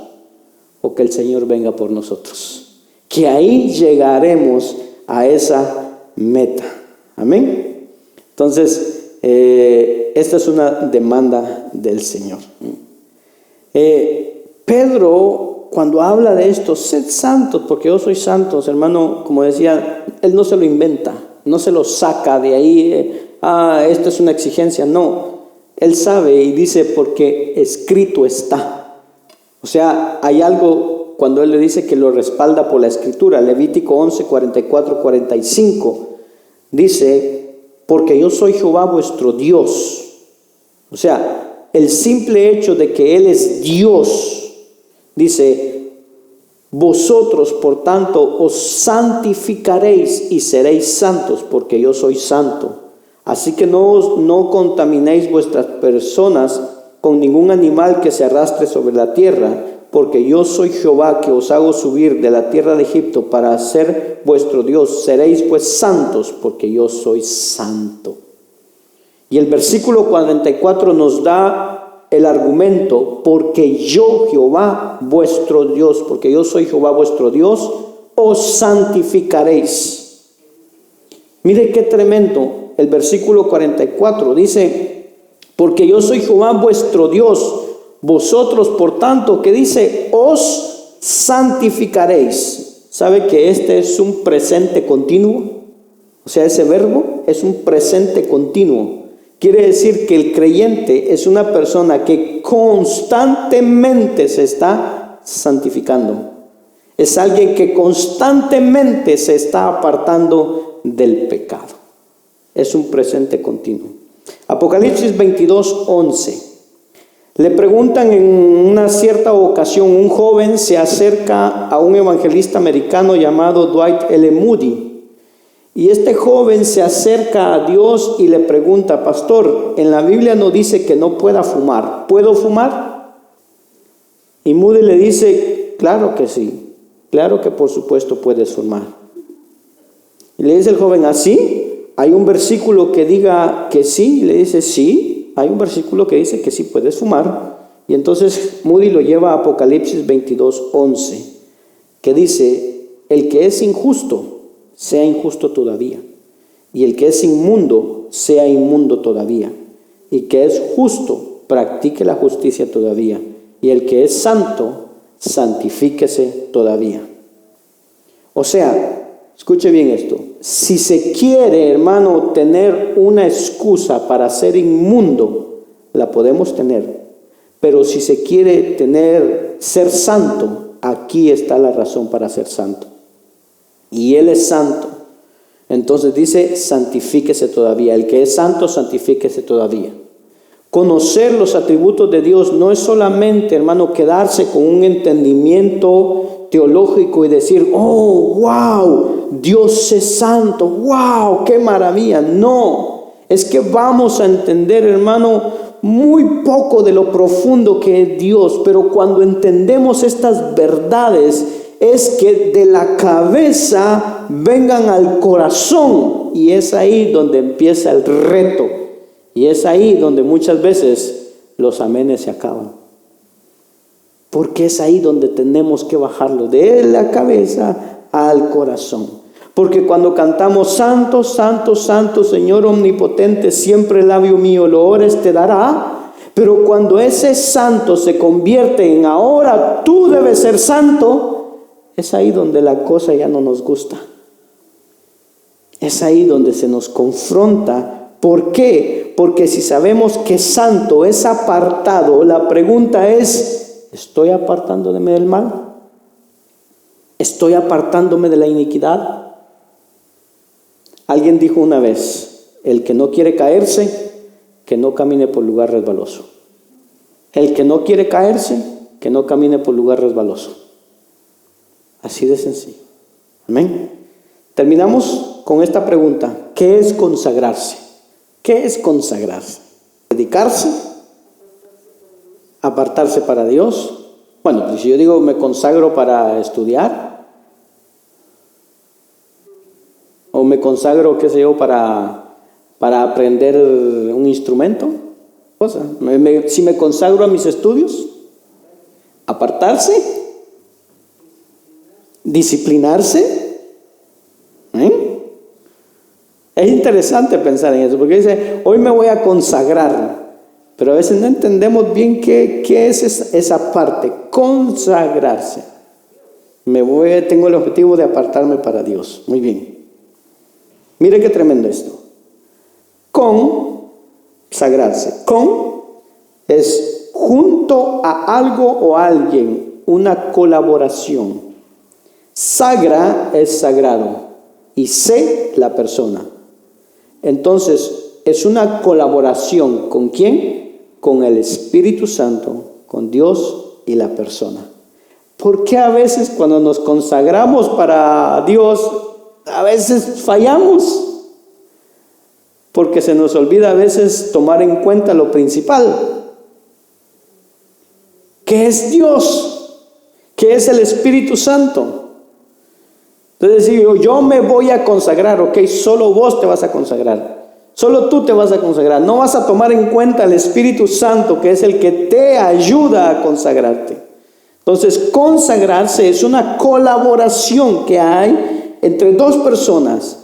o que el Señor venga por nosotros, que ahí llegaremos a esa meta. Amén. Entonces, esta es una demanda del Señor. Pedro, cuando habla de esto, sed santos porque yo soy santos, hermano, como decía, él no se lo inventa, no se lo saca de ahí, esto es una exigencia, no, él sabe y dice porque escrito está. O sea, hay algo cuando él le dice que lo respalda por la Escritura. Levítico 11, 44, 45 dice, porque yo soy Jehová vuestro Dios. O sea, el simple hecho de que Él es Dios, dice, vosotros por tanto os santificaréis y seréis santos, porque yo soy santo. Así que no contaminéis vuestras personas con ningún animal que se arrastre sobre la tierra, porque yo soy Jehová que os hago subir de la tierra de Egipto para ser vuestro Dios. Seréis pues santos, porque yo soy santo. Y el versículo 44 nos da el argumento, porque yo Jehová vuestro Dios, porque yo soy Jehová vuestro Dios, os santificaréis. Mire qué tremendo, el versículo 44 dice, porque yo soy Jehová vuestro Dios, vosotros por tanto, que dice, os santificaréis. ¿Sabe que este es un presente continuo? O sea, ese verbo es un presente continuo. Quiere decir que el creyente es una persona que constantemente se está santificando. Es alguien que constantemente se está apartando del pecado. es un presente continuo. Apocalipsis 22:11. Le preguntan en una cierta ocasión, un joven se acerca a un evangelista americano llamado Dwight L. Moody. Y este joven se acerca a Dios y le pregunta: pastor, en la Biblia no dice que no pueda fumar, ¿puedo fumar? Y Moody le dice: claro que sí, claro que por supuesto puedes fumar. Y le dice el joven: ¿así? ¿Hay un versículo que diga que sí? Y le dice: sí, hay un versículo que dice que sí puedes fumar. Y entonces Moody lo lleva a Apocalipsis 22:11, que dice: el que es injusto, sea injusto todavía, y el que es inmundo, sea inmundo todavía, y que es justo, practique la justicia todavía, y el que es santo, santifíquese todavía. O sea, escuche bien esto: si se quiere, hermano, tener una excusa para ser inmundo, la podemos tener, pero si se quiere ser santo, aquí está la razón para ser santo. Y Él es santo. Entonces dice: santifíquese todavía. El que es santo, santifíquese todavía. Conocer los atributos de Dios no es solamente, hermano, quedarse con un entendimiento teológico y decir: oh, wow, Dios es santo, wow, qué maravilla. No, es que vamos a entender, hermano, muy poco de lo profundo que es Dios. Pero cuando entendemos estas verdades, es que de la cabeza vengan al corazón, y es ahí donde empieza el reto, y es ahí donde muchas veces los amenes se acaban, porque es ahí donde tenemos que bajarlo de la cabeza al corazón. Porque cuando cantamos: santo, santo, santo, Señor omnipotente, siempre el labio mío loores te dará, pero cuando ese santo se convierte en ahora tú debes ser santo, es ahí donde la cosa ya no nos gusta. Es ahí donde se nos confronta. ¿Por qué? Porque si sabemos que santo es apartado, la pregunta es: ¿estoy apartándome del mal? ¿Estoy apartándome de la iniquidad? Alguien dijo una vez: el que no quiere caerse, que no camine por lugar resbaloso. El que no quiere caerse, que no camine por lugar resbaloso. Así de sencillo. Amén. Terminamos con esta pregunta: ¿qué es consagrarse? ¿Qué es consagrarse? ¿Dedicarse? ¿Apartarse para Dios? Bueno, pues si yo digo me consagro para estudiar, o me consagro, qué sé yo, para aprender un instrumento, o sea, si me consagro a mis estudios, apartarse, disciplinarse. Es interesante pensar en eso, porque dice: hoy me voy a consagrar, pero a veces no entendemos bien qué es esa parte, consagrarse. Tengo el objetivo de apartarme para Dios. Muy bien. Mire qué tremendo esto. Consagrarse. Es junto a algo o a alguien, una colaboración. Sagra es sagrado y se la persona. Entonces es una colaboración. ¿Con quién? Con el Espíritu Santo, con Dios y la persona. ¿Por qué a veces cuando nos consagramos para Dios, a veces fallamos? Porque se nos olvida a veces tomar en cuenta lo principal, que es Dios, que es el Espíritu Santo. Entonces digo: yo me voy a consagrar, ok, solo vos te vas a consagrar, solo tú te vas a consagrar, no vas a tomar en cuenta al Espíritu Santo, que es el que te ayuda a consagrarte. Entonces, consagrarse es una colaboración que hay entre dos personas,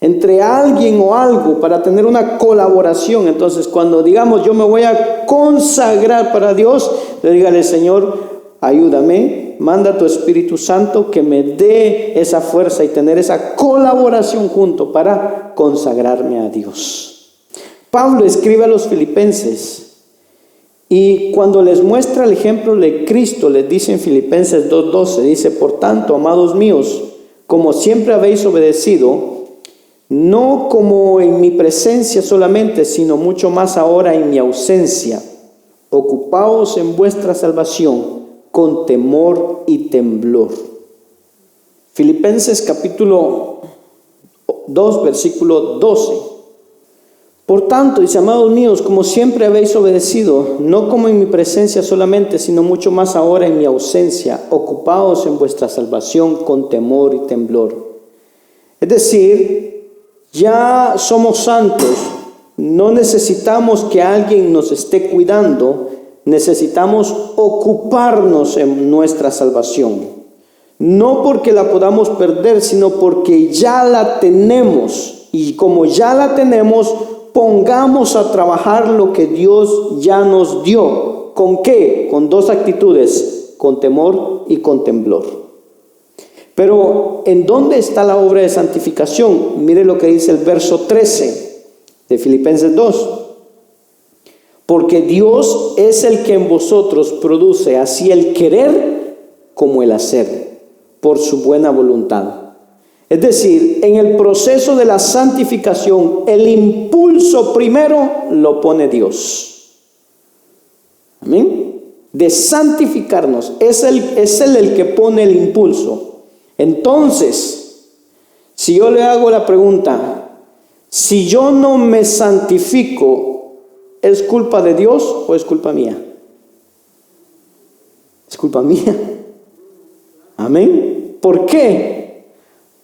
entre alguien o algo, para tener una colaboración. Entonces, cuando digamos yo me voy a consagrar para Dios, le dígale: Señor, ayúdame, manda tu Espíritu Santo que me dé esa fuerza y tener esa colaboración junto para consagrarme a Dios. Pablo escribe a los filipenses, y cuando les muestra el ejemplo de Cristo, les dice en Filipenses 2:12, dice: por tanto, amados míos, como siempre habéis obedecido, no como en mi presencia solamente, sino mucho más ahora en mi ausencia. Ocupaos en vuestra salvación con temor y temblor. Filipenses capítulo 2, versículo 12. Por tanto, dice, amados míos, como siempre habéis obedecido, no como en mi presencia solamente, sino mucho más ahora en mi ausencia, ocupaos en vuestra salvación con temor y temblor. Es decir, ya somos santos, no necesitamos que alguien nos esté cuidando, necesitamos ocuparnos en nuestra salvación. No porque la podamos perder, sino porque ya la tenemos. Y como ya la tenemos, pongamos a trabajar lo que Dios ya nos dio. ¿Con qué? Con dos actitudes, con temor y con temblor. Pero, ¿en dónde está la obra de santificación? Mire lo que dice el verso 13 de Filipenses 2. Porque Dios es el que en vosotros produce así el querer como el hacer, por su buena voluntad. Es decir, en el proceso de la santificación, el impulso primero lo pone Dios. Amén. De santificarnos, es Él el que pone el impulso. Entonces, si yo le hago la pregunta, si yo no me santifico, ¿es culpa de Dios o es culpa mía? Es culpa mía. Amén. ¿Por qué?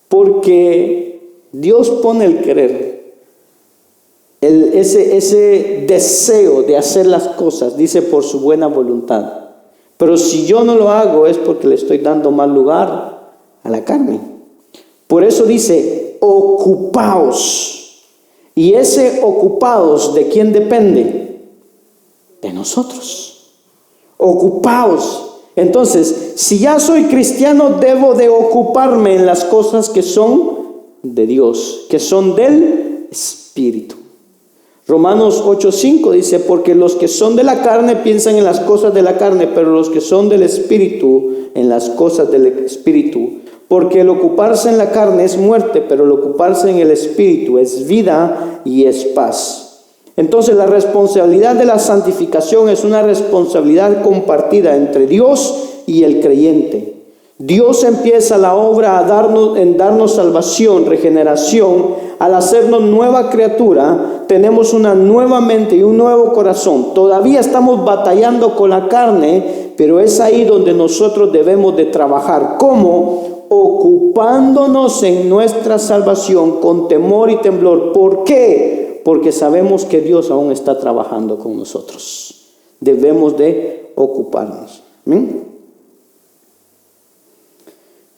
Porque Dios pone el querer, ese deseo de hacer las cosas, dice por su buena voluntad. Pero si yo no lo hago es porque le estoy dando mal lugar a la carne. Por eso dice, ocupaos. Y ese ocupaos, ¿de quién depende? De nosotros. Ocupaos. Entonces, si ya soy cristiano, debo de ocuparme en las cosas que son de Dios, que son del Espíritu. Romanos 8:5 dice, porque los que son de la carne piensan en las cosas de la carne, pero los que son del Espíritu, en las cosas del Espíritu. Porque el ocuparse en la carne es muerte, pero el ocuparse en el Espíritu es vida y es paz. Entonces la responsabilidad de la santificación es una responsabilidad compartida entre Dios y el creyente. Dios empieza la obra en darnos salvación, regeneración. Al hacernos nueva criatura, tenemos una nueva mente y un nuevo corazón. Todavía estamos batallando con la carne, pero es ahí donde nosotros debemos de trabajar. ¿Cómo? Ocupándonos en nuestra salvación con temor y temblor. ¿Por qué? Porque sabemos que Dios aún está trabajando con nosotros. Debemos de ocuparnos. ¿Bien?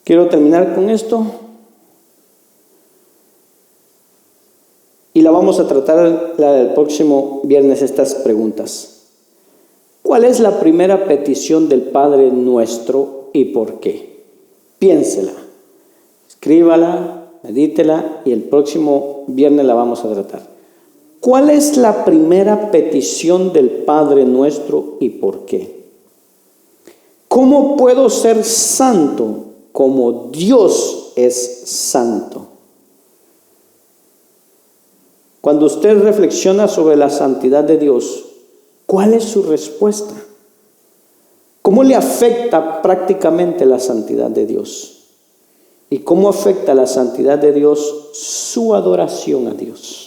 Quiero terminar con esto. Y la vamos a tratar el próximo viernes, estas preguntas. ¿Cuál es la primera petición del Padre nuestro y por qué? Piénsela, escríbala, medítela y el próximo viernes la vamos a tratar. ¿Cuál es la primera petición del Padre nuestro y por qué? ¿Cómo puedo ser santo como Dios es santo? Cuando usted reflexiona sobre la santidad de Dios, ¿cuál es su respuesta? ¿Cómo le afecta prácticamente la santidad de Dios? ¿Y cómo afecta la santidad de Dios su adoración a Dios?